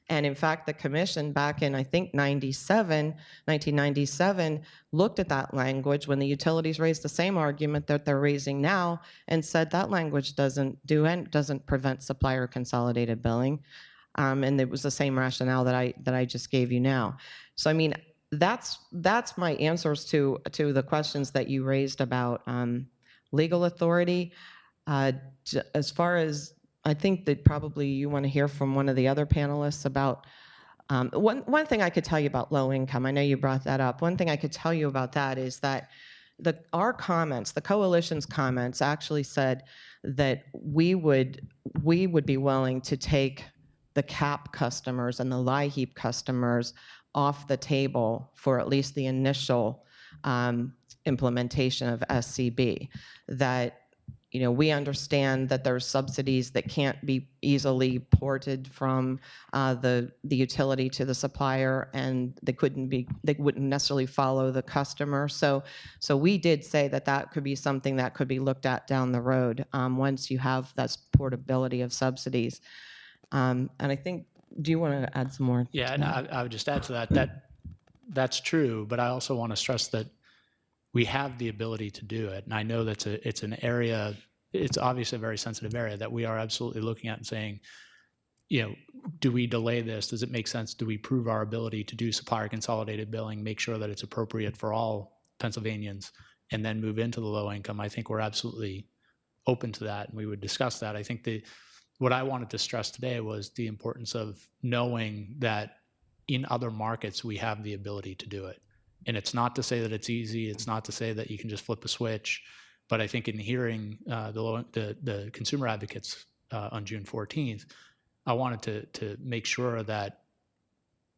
And in fact, the commission back in, I think, 1997, looked at that language when the utilities raised the same argument that they're raising now and said that language doesn't prevent supplier consolidated billing. And it was the same rationale that I just gave you now. So I mean, that's my answers to the questions that you raised about legal authority. As far as, I think that probably you want to hear from one of the other panelists about one thing I could tell you about low income. I know you brought that up. One thing I could tell you about that is that our comments, the coalition's comments, actually said that we would be willing to take the CAP customers and the LIHEAP customers off the table for at least the initial implementation of SCB. That, we understand that there's subsidies that can't be easily ported from the utility to the supplier, and they wouldn't necessarily follow the customer. So we did say that could be something that could be looked at down the road once you have that portability of subsidies. And I think, do you want to add some more? Yeah, and I would just add to that that's true, but I also want to stress that we have the ability to do it. And I know that it's an area, it's obviously a very sensitive area that we are absolutely looking at and saying, do we delay this? Does it make sense? Do we prove our ability to do supplier consolidated billing, make sure that it's appropriate for all Pennsylvanians, and then move into the low income? I think we're absolutely open to that, and we would discuss that. I think what I wanted to stress today was the importance of knowing that in other markets, we have the ability to do it. And it's not to say that it's easy. It's not to say that you can just flip a switch. But I think in hearing the consumer advocates on June 14th, I wanted to make sure that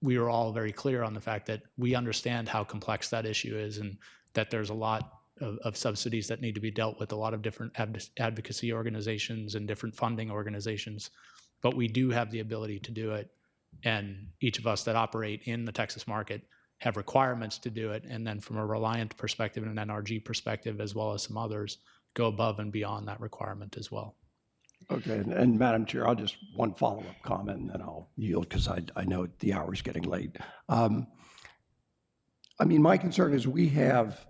we are all very clear on the fact that we understand how complex that issue is, and that there's a lot of subsidies that need to be dealt with, a lot of different advocacy organizations and different funding organizations. But we do have the ability to do it. And each of us that operate in the Texas market have requirements to do it. And then from a Reliant perspective and an NRG perspective, as well as some others, go above and beyond that requirement as well. Okay, and Madam Chair, I'll just one follow-up comment, and then I'll yield because I know the hour's getting late. I mean, my concern is we have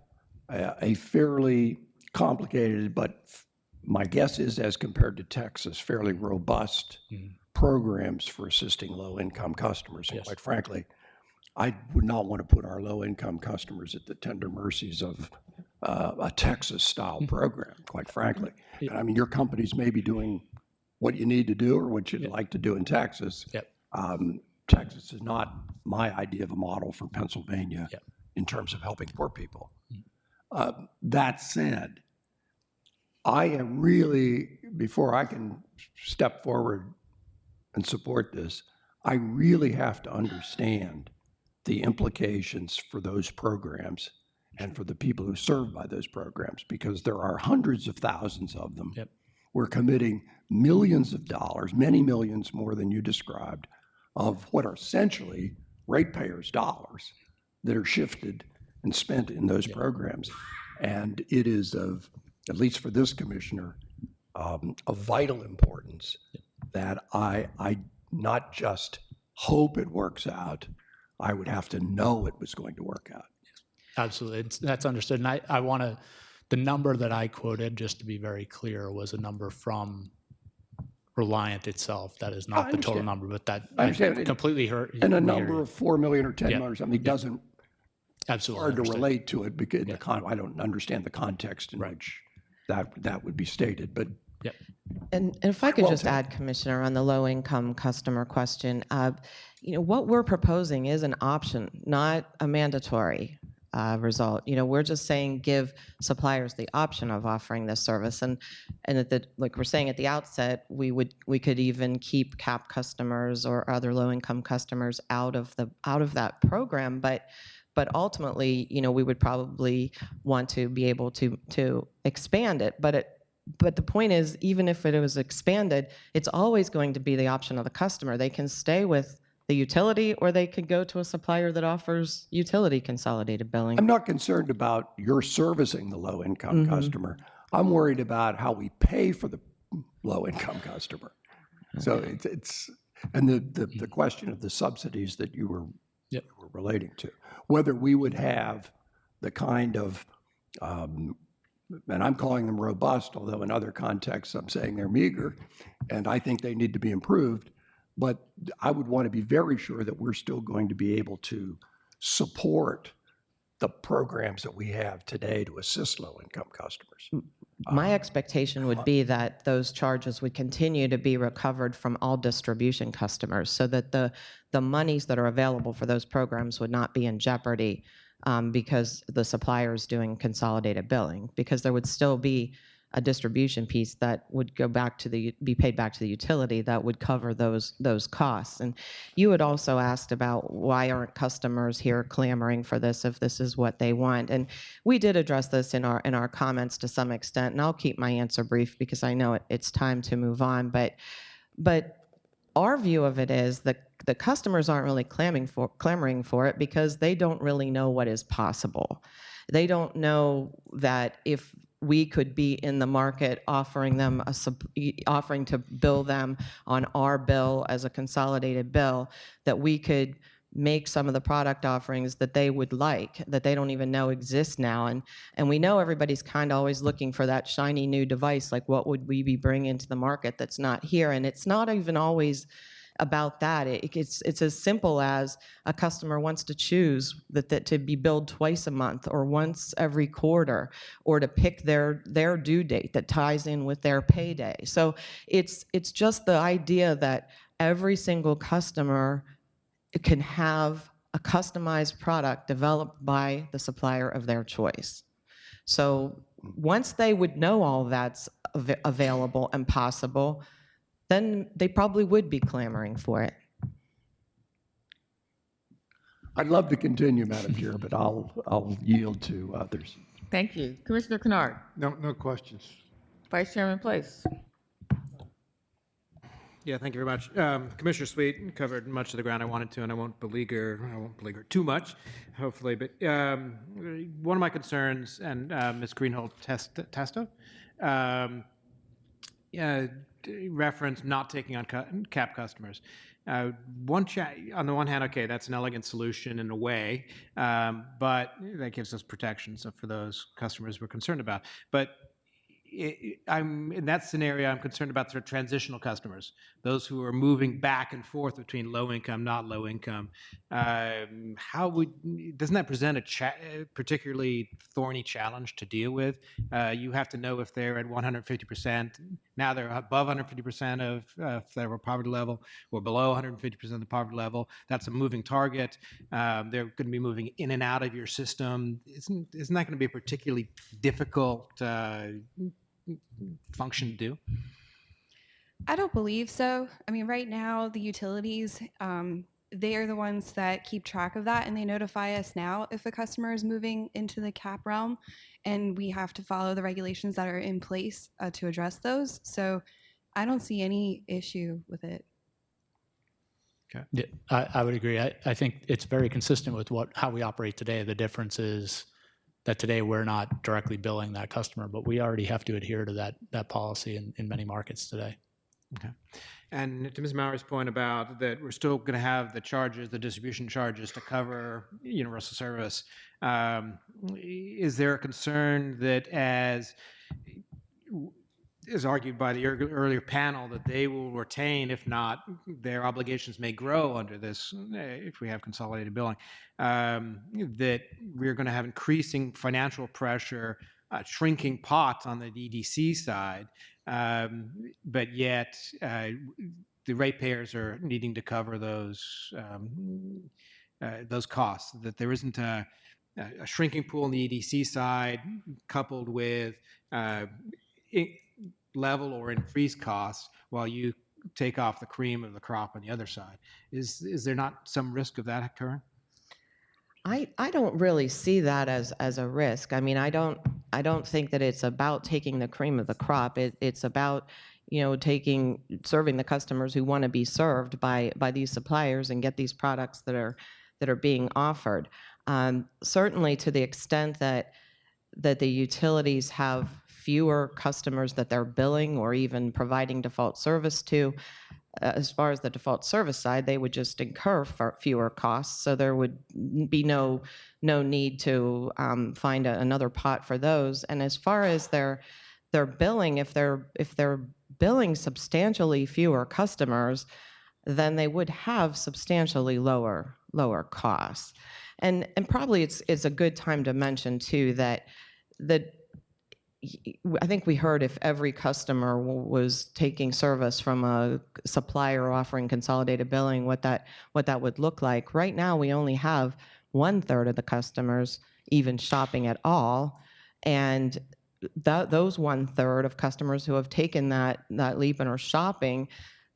a fairly complicated, but my guess is, as compared to Texas, fairly robust programs for assisting low-income customers. And Yes. quite frankly, I would not want to put our low-income customers at the tender mercies of a Texas-style program, quite frankly. And I mean, your companies may be doing what you need to do or what you'd like to do in Texas. Yep. Texas is not my idea of a model for Pennsylvania Yep. in terms of helping poor people. That said, I am really, before I can step forward and support this, I really have to understand the implications for those programs and for the people who serve by those programs, because there are hundreds of thousands of them. Yep. We're committing millions of dollars, many millions more than you described, of what are essentially ratepayers' dollars that are shifted and spent in those programs. And it is of, at least for this commissioner, of vital importance that I not just hope it works out, I would have to know it was going to work out. Absolutely. That's understood. And I want to, the number that I quoted, just to be very clear, was a number from Reliant itself. That is not the total number, but that I understand. completely hurt. And a number of 4 million or 10 Yeah. million or something doesn't Absolutely hard to understood. relate to it because I don't understand the context in which that would be stated. But Yep. And if I could Well just taken. add, Commissioner, on the low-income customer question, what we're proposing is an option, not a mandatory result. We're just saying give suppliers the option of offering this service, and like we're saying at the outset, we could even keep CAP customers or other low-income customers out of that program, but ultimately, we would probably want to be able to expand it, But the point is, even if it was expanded, it's always going to be the option of the customer. They can stay with the utility, or they could go to a supplier that offers utility consolidated billing. I'm not concerned about your servicing the low-income customer. I'm worried about how we pay for the low-income customer. So it's and the question of the subsidies that you were relating to, whether we would have the kind of and I'm calling them robust, although in other contexts I'm saying they're meager, and I think they need to be improved. But I would want to be very sure that we're still going to be able to support the programs that we have today to assist low-income customers. My expectation would be that those charges would continue to be recovered from all distribution customers, so that the monies that are available for those programs would not be in jeopardy because the supplier is doing consolidated billing, because there would still be a distribution piece that would be paid back to the utility that would cover those costs. And you had also asked about why aren't customers here clamoring for this if this is what they want. And we did address this in our comments to some extent, and I'll keep my answer brief because I know it's time to move on. But our view of it is that the customers aren't really clamoring for it because they don't really know what is possible. They don't know that if we could be in the market offering to bill them on our bill as a consolidated bill, that we could make some of the product offerings that they would like, that they don't even know exist now. And we know everybody's kind of always looking for that shiny new device, like what would we be bringing to the market that's not here? And it's not even always about that. It's as simple as a customer wants to choose that to be billed twice a month or once every quarter, or to pick their due date that ties in with their payday. So it's just the idea that every single customer can have a customized product developed by the supplier of their choice. So once they would know all that's available and possible, then they probably would be clamoring for it. I'd love to continue, Madam Chair, but I'll yield to others. Thank you. Commissioner Kennard. No questions. Vice Chairman Place. Yeah, thank you very much. Commissioner Sweet covered much of the ground I wanted to, and I won't beleaguer too much, hopefully. But one of my concerns, and Ms. Greenhold Testo, referenced not taking on cap customers. On the one hand, okay, that's an elegant solution in a way, but that gives us protections for those customers we're concerned about. But I'm in that scenario, I'm concerned about sort of transitional customers, those who are moving back and forth between low income, not low income. Doesn't that present a particularly thorny challenge to deal with? You have to know if they're at 150%. Now they're above 150% of their poverty level, or below 150% of the poverty level. That's a moving target. They're going to be moving in and out of your system. Isn't that going to be a particularly difficult function to do? I don't believe so. I mean, right now, the utilities, they are the ones that keep track of that, and they notify us now if a customer is moving into the cap realm, and we have to follow the regulations that are in place to address those. So I don't see any issue with it. Okay. Yeah, I would agree. I think it's very consistent with how we operate today. The difference is that today we're not directly billing that customer, but we already have to adhere to that policy in many markets today. Okay. And to Ms. Maury's point about that we're still going to have the charges, the distribution charges to cover universal service, is there a concern that as argued by the earlier panel that they will retain, if not, their obligations may grow under this, if we have consolidated billing, that we're going to have increasing financial pressure, shrinking pots on the EDC side, but yet the ratepayers are needing to cover those costs, that there isn't a shrinking pool on the EDC side coupled with level or increased costs while you take off the cream of the crop on the other side. Is there not some risk of that occurring? I don't really see that as a risk. I mean, I don't think that it's about taking the cream of the crop. It's about serving the customers who want to be served by these suppliers and get these products that are being offered. Certainly, to the extent that the utilities have fewer customers that they're billing or even providing default service to, as far as the default service side, they would just incur fewer costs. So there would be no need to find another pot for those. And as far as their billing, if they're billing substantially fewer customers, then they would have substantially lower costs. And probably it's a good time to mention too that I think we heard if every customer was taking service from a supplier offering consolidated billing, what that would look like. Right now, we only have 1/3 of the customers even shopping at all, and those 1/3 of customers who have taken that leap and are shopping,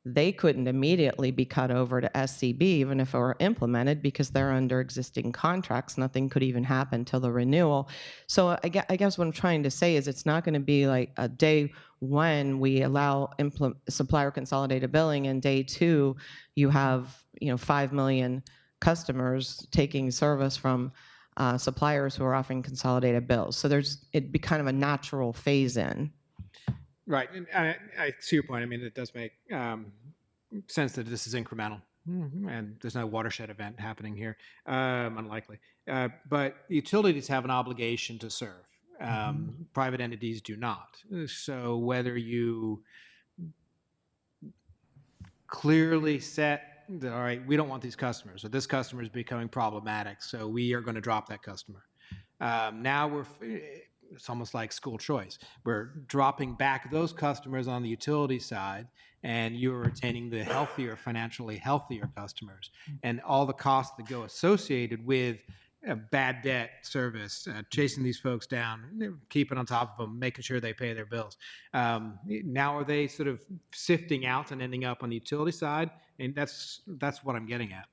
they couldn't immediately be cut over to SCB even if it were implemented because they're under existing contracts. Nothing could even happen till the renewal. So I guess what I'm trying to say is it's not going to be like a day one we allow supplier consolidated billing, and day two you have 5 million customers taking service from suppliers who are offering consolidated bills. So it'd be kind of a natural phase in. Right, and I see your point. I mean, it does make sense that this is incremental, and there's no watershed event happening here, unlikely. But utilities have an obligation to serve. Private entities do not. So whether you clearly set, all right, we don't want these customers, or this customer is becoming problematic, so we are going to drop that customer. Now it's almost like school choice. We're dropping back those customers on the utility side, and you're retaining the healthier, financially healthier customers. And all the costs that go associated with bad debt service, chasing these folks down, keeping on top of them, making sure they pay their bills. Now are they sort of sifting out and ending up on the utility side? And that's what I'm getting at.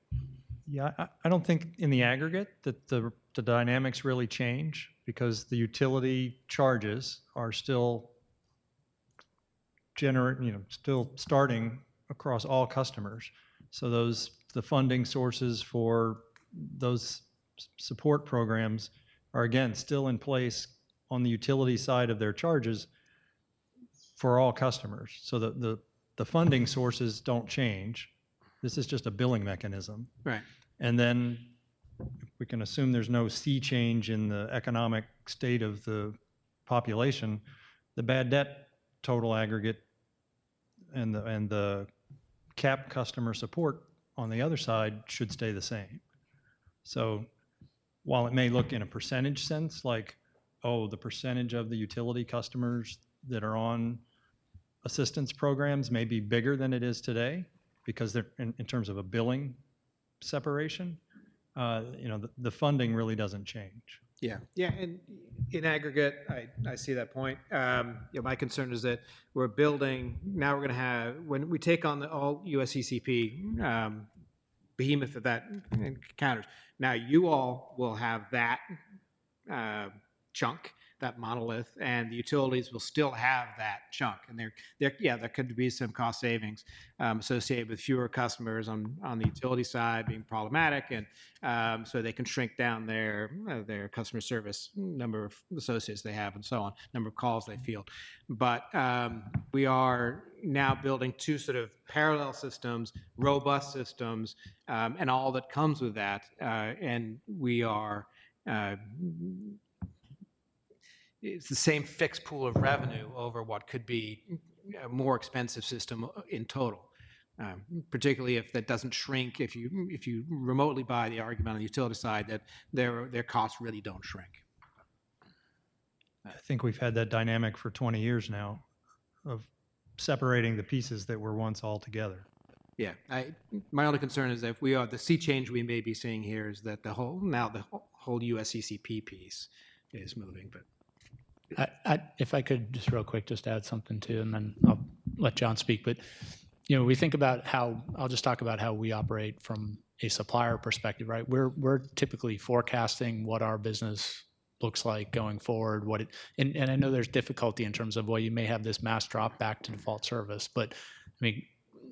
Yeah, I don't think in the aggregate that the dynamics really change, because the utility charges are still still starting across all customers. So the funding sources for those support programs are, again, still in place on the utility side of their charges for all customers. So the funding sources don't change. This is just a billing mechanism. Right. And then we can assume there's no sea change in the economic state of the population. The bad debt total aggregate and the cap customer support on the other side should stay the same. So while it may look in a percentage sense like, oh, the percentage of the utility customers that are on assistance programs may be bigger than it is today, because they're in terms of a billing separation, the funding really doesn't change. Yeah, and in aggregate, I see that point. My concern is that we're building, now we're going to have, when we take on the all USCCP behemoth of that encounters, now you all will have that chunk, that monolith, and the utilities will still have that chunk. And there could be some cost savings associated with fewer customers on the utility side being problematic, and so they can shrink down their customer service number of associates they have, and so on, number of calls they field. But we are now building two sort of parallel systems, robust systems, and all that comes with that. And we are it's the same fixed pool of revenue over what could be a more expensive system in total. Particularly if that doesn't shrink, if you remotely buy the argument on the utility side that their costs really don't shrink. I think we've had that dynamic for 20 years now of separating the pieces that were once all together. Yeah, my only concern is that if we are the sea change we may be seeing here is that the whole USCCP piece is moving, but. If I could just real quick, just add something too, and then I'll let John speak. But, we think about I'll just talk about how we operate from a supplier perspective, right? We're typically forecasting what our business looks like going forward, and I know there's difficulty in terms of, well, you may have this mass drop back to default service, but I mean,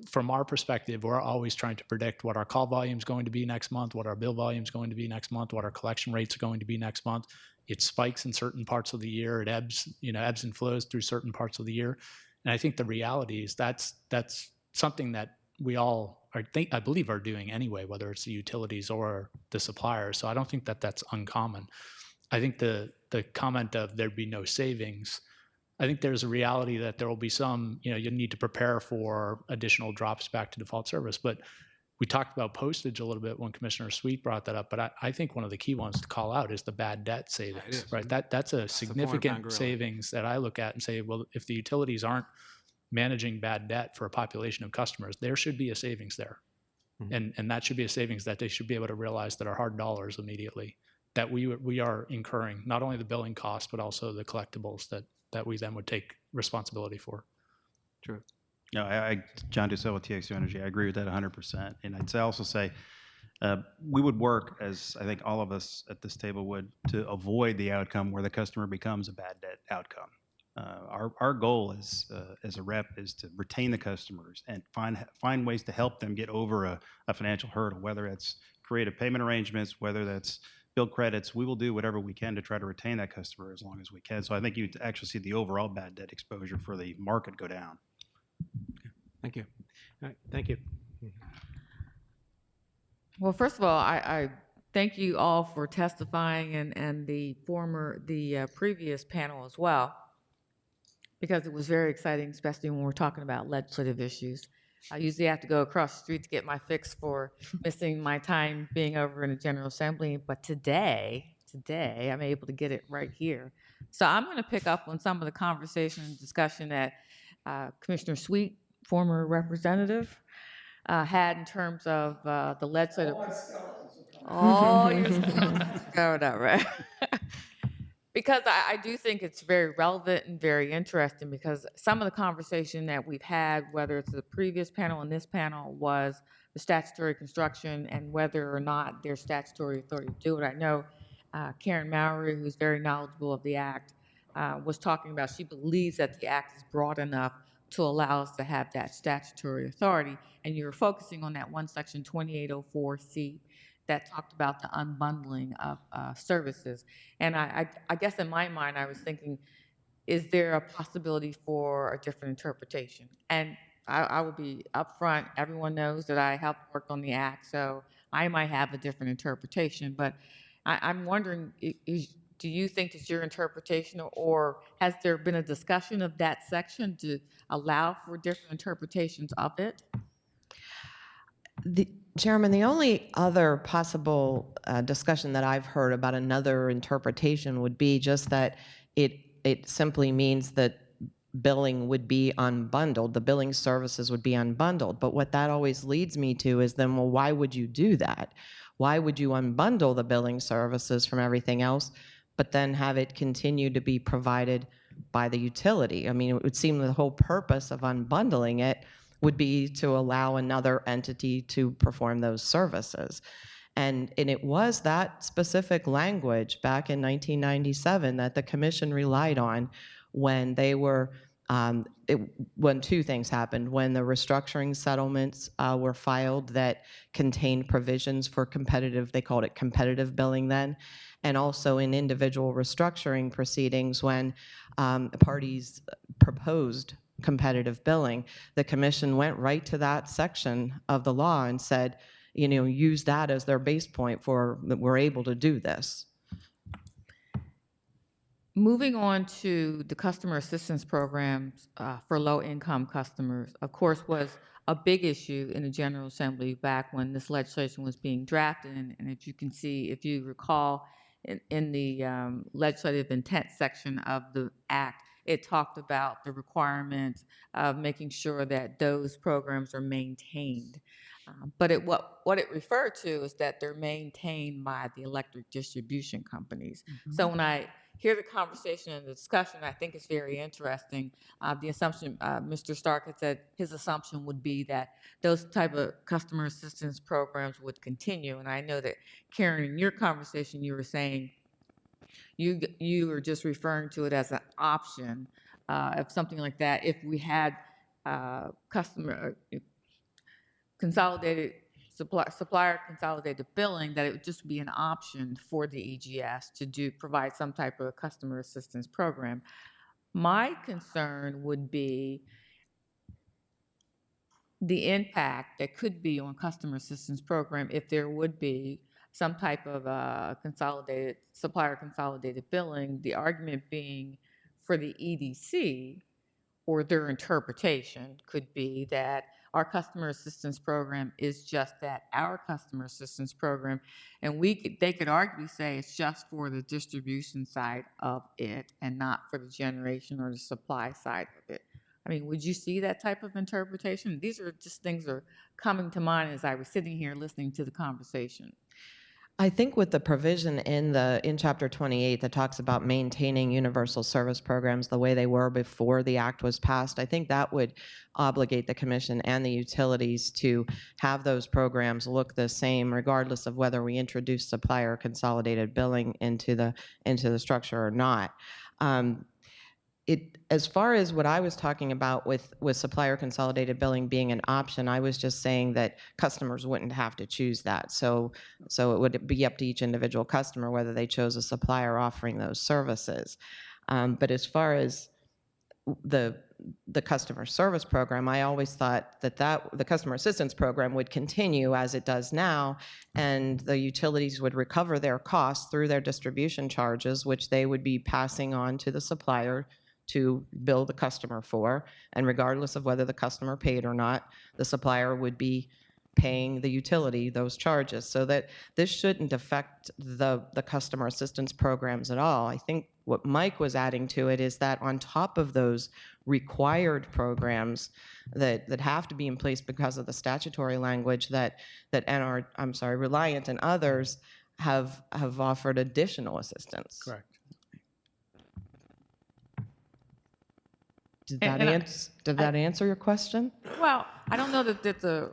from our perspective, we're always trying to predict what our call volume is going to be next month, what our bill volume is going to be next month, what our collection rates are going to be next month. It spikes in certain parts of the year. It ebbs and flows through certain parts of the year. And I think the reality is that's something that we all I believe are doing anyway, whether it's the utilities or the suppliers. So I don't think that that's uncommon. I think the comment of there'd be no savings, I think there's a reality that there will be some, you need to prepare for additional drops back to default service. But we talked about postage a little bit when Commissioner Sweet brought that up, but I think one of the key ones to call out is the bad debt savings, right? That's a significant savings that I look at and say, well, if the utilities aren't managing bad debt for a population of customers, there should be a savings there. Mm-hmm. And that should be a savings that they should be able to realize that are hard dollars immediately, that we are incurring not only the billing costs, but also the collectibles that we then would take responsibility for. True. No, John Dussel with TXU Energy. I agree with that 100%. And I'd also say we would work, as I think all of us at this table would, to avoid the outcome where the customer becomes a bad debt outcome. Our goal as a rep is to retain the customers and find ways to help them get over a financial hurdle, whether it's creative payment arrangements, whether that's build credits. We will do whatever we can to try to retain that customer as long as we can. So I think you'd actually see the overall bad debt exposure for the market go down. Thank you. All right, thank you. Well, first of all, I thank you all for testifying and the previous panel as well, because it was very exciting, especially when we're talking about legislative issues. I usually have to go across the street to get my fix for missing my time being over in the General Assembly, but today today. I'm able to get it right here. So I'm going to pick up on some of the conversation and discussion that Commissioner Sweet, former representative, had in terms of the legislative. Oh, your skeletons are going up, right? Because I do think it's very relevant and very interesting, because some of the conversation that we've had, whether it's the previous panel and this panel, was the statutory construction and whether or not there's statutory authority to do it. I know Karen Mowry, who's very knowledgeable of the Act, was talking about she believes that the Act is broad enough to allow us to have that statutory authority. And you were focusing on that one section 2804C that talked about the unbundling of services. And I guess in my mind, I was thinking, is there a possibility for a different interpretation? And I will be upfront. Everyone knows that I helped work on the Act, so I might have a different interpretation. But I'm wondering, do you think it's your interpretation, or has there been a discussion of that section to allow for different interpretations of it? Chairman, the only other possible discussion that I've heard about another interpretation would be just that it simply means that billing would be unbundled, the billing services would be unbundled. But what that always leads me to is then, well, why would you do that? Why would you unbundle the billing services from everything else, but then have it continue to be provided by the utility? I mean, it would seem the whole purpose of unbundling it would be to allow another entity to perform those services. And it was that specific language back in 1997 that the commission relied on when they were, when two things happened. When the restructuring settlements were filed that contained provisions for competitive, they called it competitive billing then, and also in individual restructuring proceedings when parties proposed competitive billing, the commission went right to that section of the law and said, you know, use that as their base point for that we're able to do this. Moving on to the customer assistance programs for low-income customers, of course, was a big issue in the General Assembly back when this legislation was being drafted. And if you can see, if you recall, in the legislative intent section of the Act, it talked about the requirement of making sure that those programs are maintained. But what it referred to is that they're maintained by the electric distribution companies. So when I hear the conversation and the discussion, I think it's very interesting. The assumption, Mr. Stark had said his assumption would be that those type of customer assistance programs would continue. And I know that, Karen, in your conversation, you were saying you were just referring to it as an option of something like that. If we had supplier consolidated billing, that it would just be an option for the EGS to provide some type of customer assistance program. My concern would be the impact that could be on customer assistance program if there would be some type of supplier consolidated billing. The argument being for the EDC, or their interpretation could be that our customer assistance program is just that, our customer assistance program, and they could arguably say it's just for the distribution side of it and not for the generation or the supply side of it. I mean, would you see that type of interpretation? These are just things that are coming to mind as I was sitting here listening to the conversation. I think with the provision in Chapter 28 that talks about maintaining universal service programs the way they were before the Act was passed, I think that would obligate the Commission and the utilities to have those programs look the same regardless of whether we introduce supplier consolidated billing into the structure or not. As far as what I was talking about with supplier consolidated billing being an option, I was just saying that customers wouldn't have to choose that. So it would be up to each individual customer whether they chose a supplier offering those services. But as far as the customer service program, I always thought that the customer assistance program would continue as it does now, and the utilities would recover their costs through their distribution charges, which they would be passing on to the supplier to bill the customer for, and regardless of whether the customer paid or not, the supplier would be paying the utility those charges, so that this shouldn't affect the customer assistance programs at all. I think what Mike was adding to it is that on top of those required programs that have to be in place because of the statutory language that Reliant and others have offered additional assistance. Correct. Did And- that, and I- that answer your question? Well, I don't know that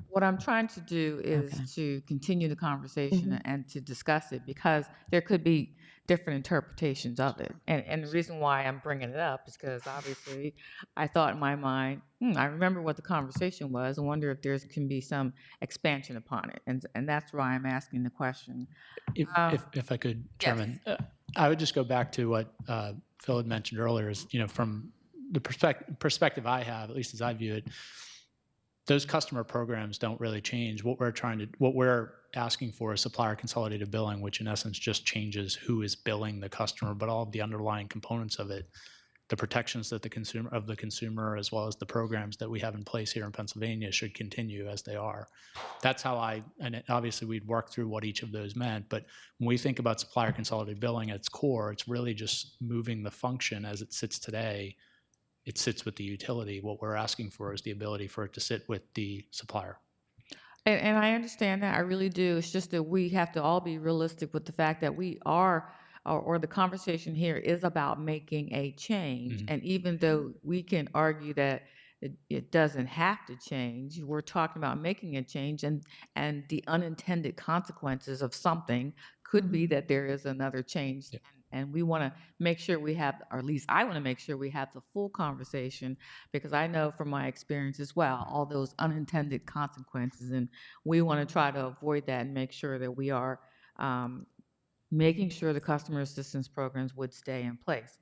what I'm trying to do is to continue the conversation and to discuss it, because there could be different interpretations of it. And the reason why I'm bringing it up is because obviously I thought in my mind, I remember what the conversation was. I wonder if there can be some expansion upon it. And that's why I'm asking the question. If I could, Chairman, I would just go back to what Phil had mentioned earlier. Is, from the perspective I have, at least as I view it, those customer programs don't really change. What we're asking for is supplier consolidated billing, which in essence just changes who is billing the customer, but all of the underlying components of it, the protections that the consumer, as well as the programs that we have in place here in Pennsylvania, should continue as they are. That's how and obviously we'd work through what each of those meant, but when we think about supplier consolidated billing at its core, it's really just moving the function as it sits today. It sits with the utility. What we're asking for is the ability for it to sit with the supplier. And I understand that. I really do. It's just that we have to all be realistic with the fact that we are, or the conversation here is about making a change. And even though we can argue that it doesn't have to change, we're talking about making a change, and the unintended consequences of something could be that there is another change. Yeah. And we want to make sure we have, or at least I want to make sure we have the full conversation, because I know from my experience as well, all those unintended consequences, and we want to try to avoid that and make sure that we are making sure the customer assistance programs would stay in place.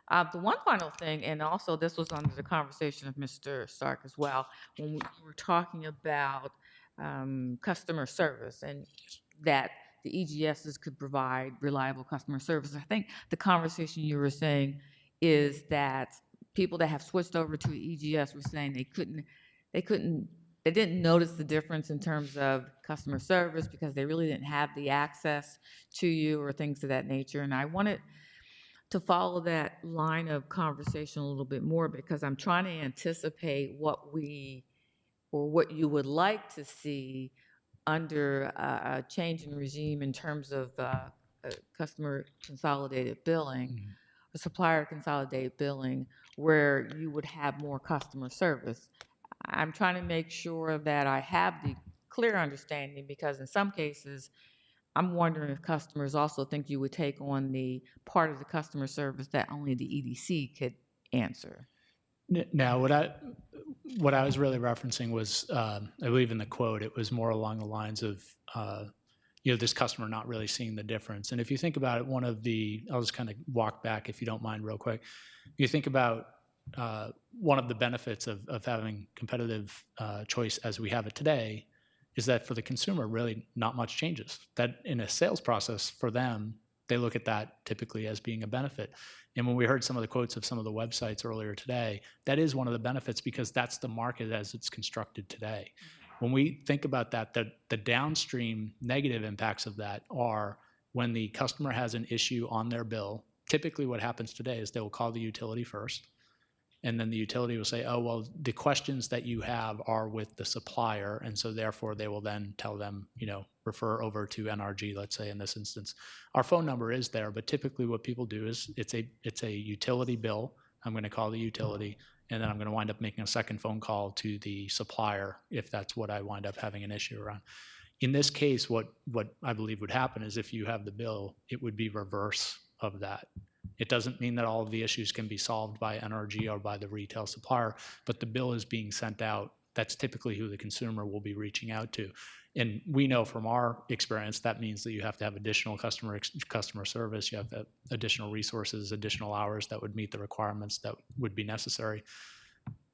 The one final thing, and also this was under the conversation of Mr. Stark as well, when we were talking about customer service and that the EGSs could provide reliable customer service. I think the conversation you were saying is that people that have switched over to EGS were saying they didn't notice the difference in terms of customer service because they really didn't have the access to you or things of that nature. And I wanted to follow that line of conversation a little bit more, because I'm trying to anticipate what you would like to see under a change in regime in terms of customer consolidated billing, or supplier consolidated billing, where you would have more customer service. I'm trying to make sure that I have the clear understanding, because in some cases, I'm wondering if customers also think you would take on the part of the customer service that only the EDC could answer. Now, what I was really referencing was, I believe in the quote, it was more along the lines of, this customer not really seeing the difference. And if you think about it, I'll just kind of walk back if you don't mind real quick. You think about one of the benefits of having competitive choice as we have it today is that for the consumer, really not much changes. That in a sales process for them, they look at that typically as being a benefit. And when we heard some of the quotes of some of the websites earlier today, that is one of the benefits, because that's the market as it's constructed today. When we think about that, the downstream negative impacts of that are when the customer has an issue on their bill. Typically what happens today is they will call the utility first, and then the utility will say, oh, well, the questions that you have are with the supplier, and so therefore they will then tell them, refer over to NRG, let's say in this instance. Our phone number is there, but typically what people do is it's a utility bill. I'm going to call the utility, and then I'm going to wind up making a second phone call to the supplier if that's what I wind up having an issue around. In this case, what I believe would happen is if you have the bill, it would be reverse of that. It doesn't mean that all of the issues can be solved by NRG or by the retail supplier, but the bill is being sent out. That's typically who the consumer will be reaching out to. And we know from our experience that means that you have to have additional customer service, you have additional resources, additional hours that would meet the requirements that would be necessary.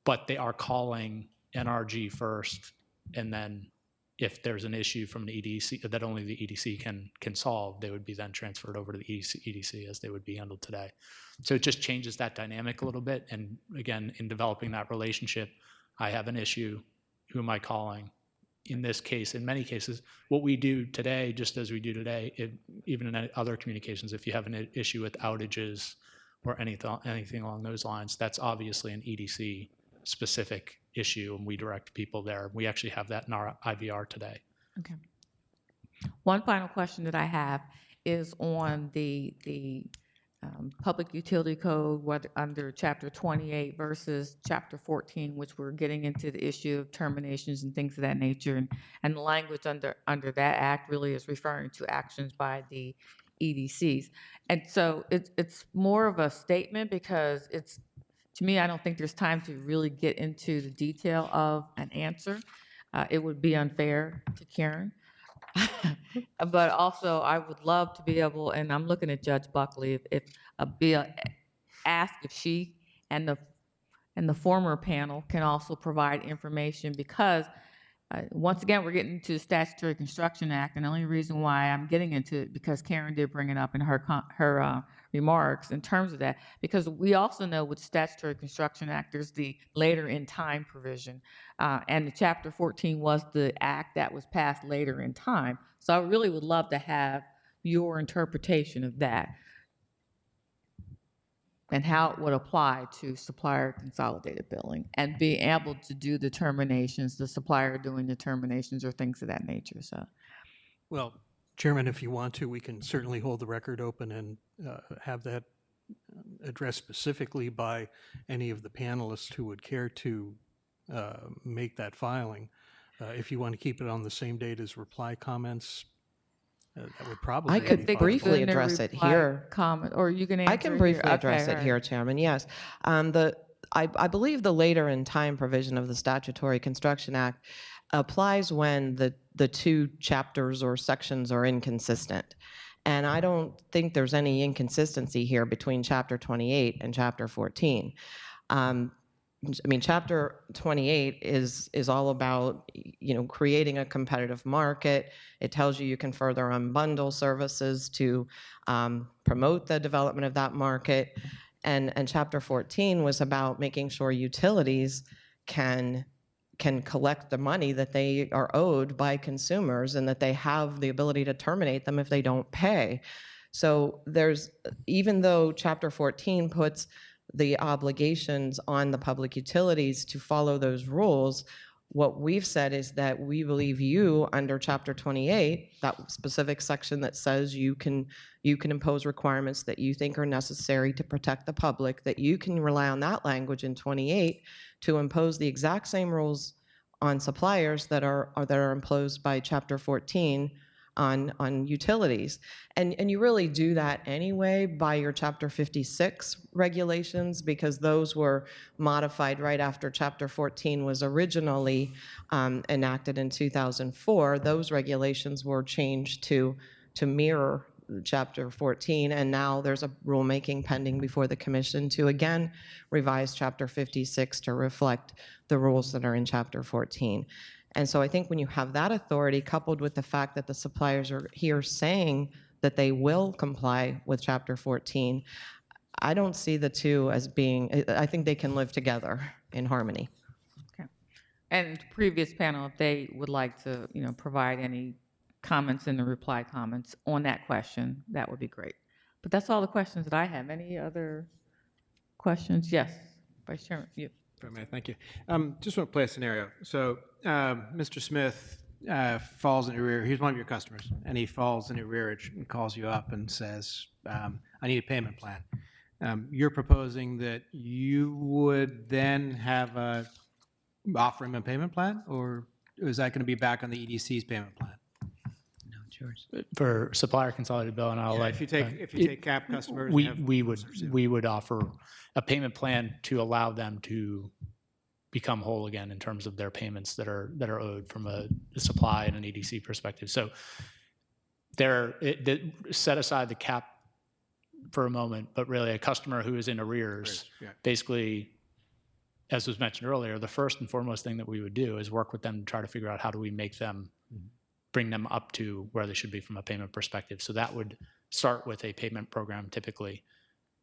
But they are calling NRG first, and then if there's an issue from the EDC that only the EDC can solve, they would be then transferred over to the EDC as they would be handled today. So it just changes that dynamic a little bit. And again, in developing that relationship, I have an issue. Who am I calling? in this case, in many cases, what we do today, just as we do today, even in other communications, if you have an issue with outages or anything along those lines, that's obviously an EDC specific issue, and we direct people there. We actually have that in our IVR today. Okay. One final question that I have is on the Public Utility Code, what under Chapter 28 versus Chapter 14, which we're getting into the issue of terminations and things of that nature, and the language under that act really is referring to actions by the EDCs. And so it's more of a statement because it's, to me, I don't think there's time to really get into the detail of an answer. It would be unfair to Karen. But also, I would love to be able, and I'm looking at Judge Buckley, if Bill asked if she and the former panel can also provide information, because once again, we're getting to the Statutory Construction Act, and the only reason why I'm getting into it because Karen did bring it up in her remarks in terms of that, because we also know with the Statutory Construction Act, there's the later in time provision, and the Chapter 14 was the act that was passed later in time. So I really would love to have your interpretation of that and how it would apply to supplier consolidated billing and being able to do determinations, the supplier doing determinations or things of that nature. So, Well, Chairman, if you want to, we can certainly hold the record open and have that addressed specifically by any of the panelists who would care to make that filing. If you want to keep it on the same date as reply comments, that would probably I be could fine. briefly address it here. Comment, or you can answer I can briefly here. address Okay, it all here, right. Chairman, yes. I believe the later in time provision of the Statutory Construction Act applies when the two chapters or sections are inconsistent. And I don't think there's any inconsistency here between Chapter 28 and Chapter 14. I mean, Chapter 28 is all about, creating a competitive market. It tells you can further unbundle services to promote the development of that market. And Chapter 14 was about making sure utilities can collect the money that they are owed by consumers and that they have the ability to terminate them if they don't pay. So even though Chapter 14 puts the obligations on the public utilities to follow those rules, what we've said is that we believe you, under Chapter 28, that specific section that says you can impose requirements that you think are necessary to protect the public, that you can rely on that language in 28 to impose the exact same rules on suppliers that are imposed by Chapter 14 on utilities. And you really do that anyway by your Chapter 56 regulations, because those were modified right after Chapter 14 was originally enacted in 2004. Those regulations were changed to mirror Chapter 14, and now there's a rulemaking pending before the Commission to again revise Chapter 56 to reflect the rules that are in Chapter 14. And so I think when you have that authority coupled with the fact that the suppliers are here saying that they will comply with Chapter 14, I don't see the two as being, I think they can live together in harmony. Okay. And the previous panel, if they would like to, provide any comments in the reply comments on that question, that would be great. But that's all the questions that I have. Any other questions? Yes, Vice Chairman, you. If I may, thank you. Just want to play a scenario. So Mr. Smith falls in arrear. He's one of your customers, and he falls in arrearage and calls you up and says, I need a payment plan. You're proposing that you would then have offer him a payment plan, or is that going to be back on the EDC's payment plan? No, it's yours. For supplier consolidated bill, and I'll let If you take CAP customers, and we would offer a payment plan to allow them to become whole again in terms of their payments that are owed from a supply and an EDC perspective. So set aside the cap for a moment, but really a customer who is in arrears, basically, as was mentioned earlier, the first and foremost thing that we would do is work with them to try to figure out how do we make them, bring them up to where they should be from a payment perspective. So that would start with a payment program typically.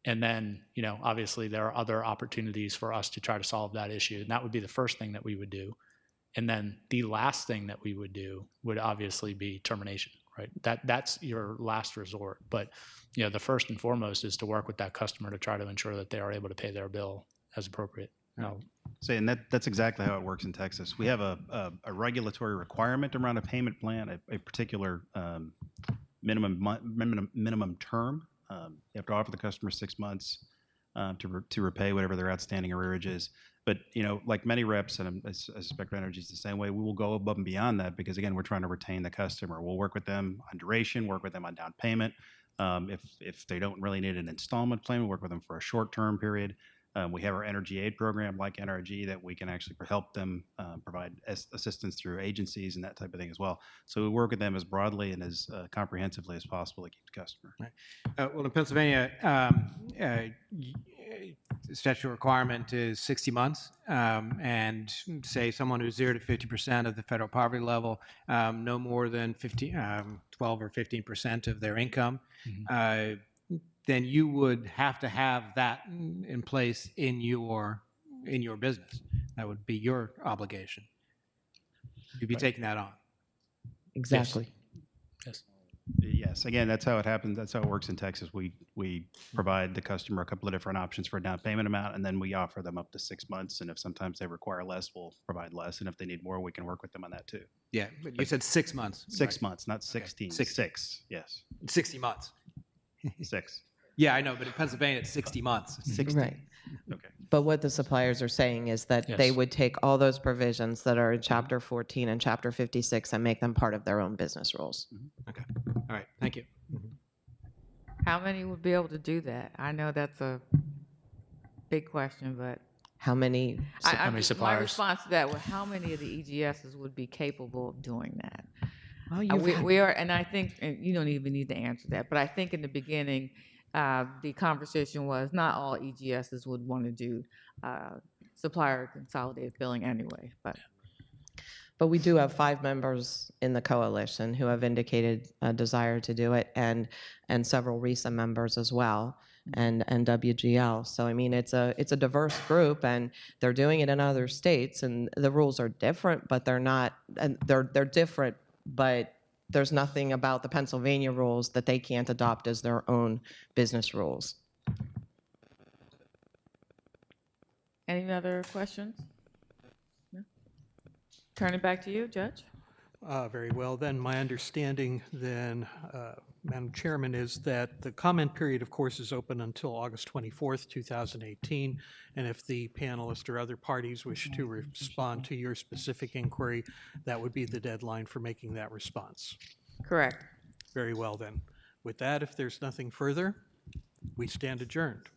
And then, obviously there are other opportunities for us to try to solve that issue. And that would be the first thing that we would do. And then the last thing that we would do would obviously be termination, right? That's your last resort. But the first and foremost is to work with that customer to try to ensure that they are able to pay their bill as appropriate. Say, and that's exactly how it works in Texas. We have a regulatory requirement around a payment plan, a particular minimum term. You have to offer the customer 6 months to repay whatever their outstanding arrearage is. But like many reps, and I suspect Energy is the same way, we will go above and beyond that because again, we're trying to retain the customer. We'll work with them on duration, work with them on down payment. If they don't really need an installment plan, we'll work with them for a short-term period. We have our Energy Aid program like NRG that we can actually help them provide assistance through agencies and that type of thing as well. So we work with them as broadly and as comprehensively as possible to keep the customer. Right. Well, in Pennsylvania, the statute requirement is 60 months, and say someone who's 0 to 50% of the federal poverty level, no more than 12 or 15% of their income, then you would have to have that in place in your business. That would be your obligation. You'd be taking that on. Exactly. Yes. Yes. Again, that's how it happens. That's how it works in Texas. We provide the customer a couple of different options for a down payment amount, and then we offer them up to 6 months. And if sometimes they require less, we'll provide less. And if they need more, we can work with them on that too. Yeah, but you said 6 months. 6 months, not 16. Okay. Six. Yes. 60 months. 6. Yeah, I know, but in Pennsylvania, it's 60 months. 16. Right. Okay. But what the suppliers are saying is that they Yes. would take all those provisions that are in Chapter 14 and Chapter 56 and make them part of their own business rules. Okay. All right. Thank you. How many would be able to do that? I know that's a big question, but How many? How many my suppliers? response to that was how many of the EGSs would be capable of doing that? Oh, We are, and I think, and you don't even need to answer that, but I think in the beginning, the conversation was not all EGSs would want to do supplier consolidated billing anyway, But we do have 5 members in the coalition who have indicated a desire to do it, and several RESA members as well, and WGL. So I mean, it's a diverse group, and they're doing it in other states, and the rules are different, but they're not, and they're different, but there's nothing about the Pennsylvania rules that they can't adopt as their own business rules. any other questions? No? Turn it back to you, Judge. Very well. Then my understanding then, Madam Chairman, is that the comment period, of course, is open until August 24th, 2018. And if the panelists or other parties wish to respond to your specific inquiry, that would be the deadline for making that response. Correct. Very well then. With that, if there's nothing further, we stand adjourned.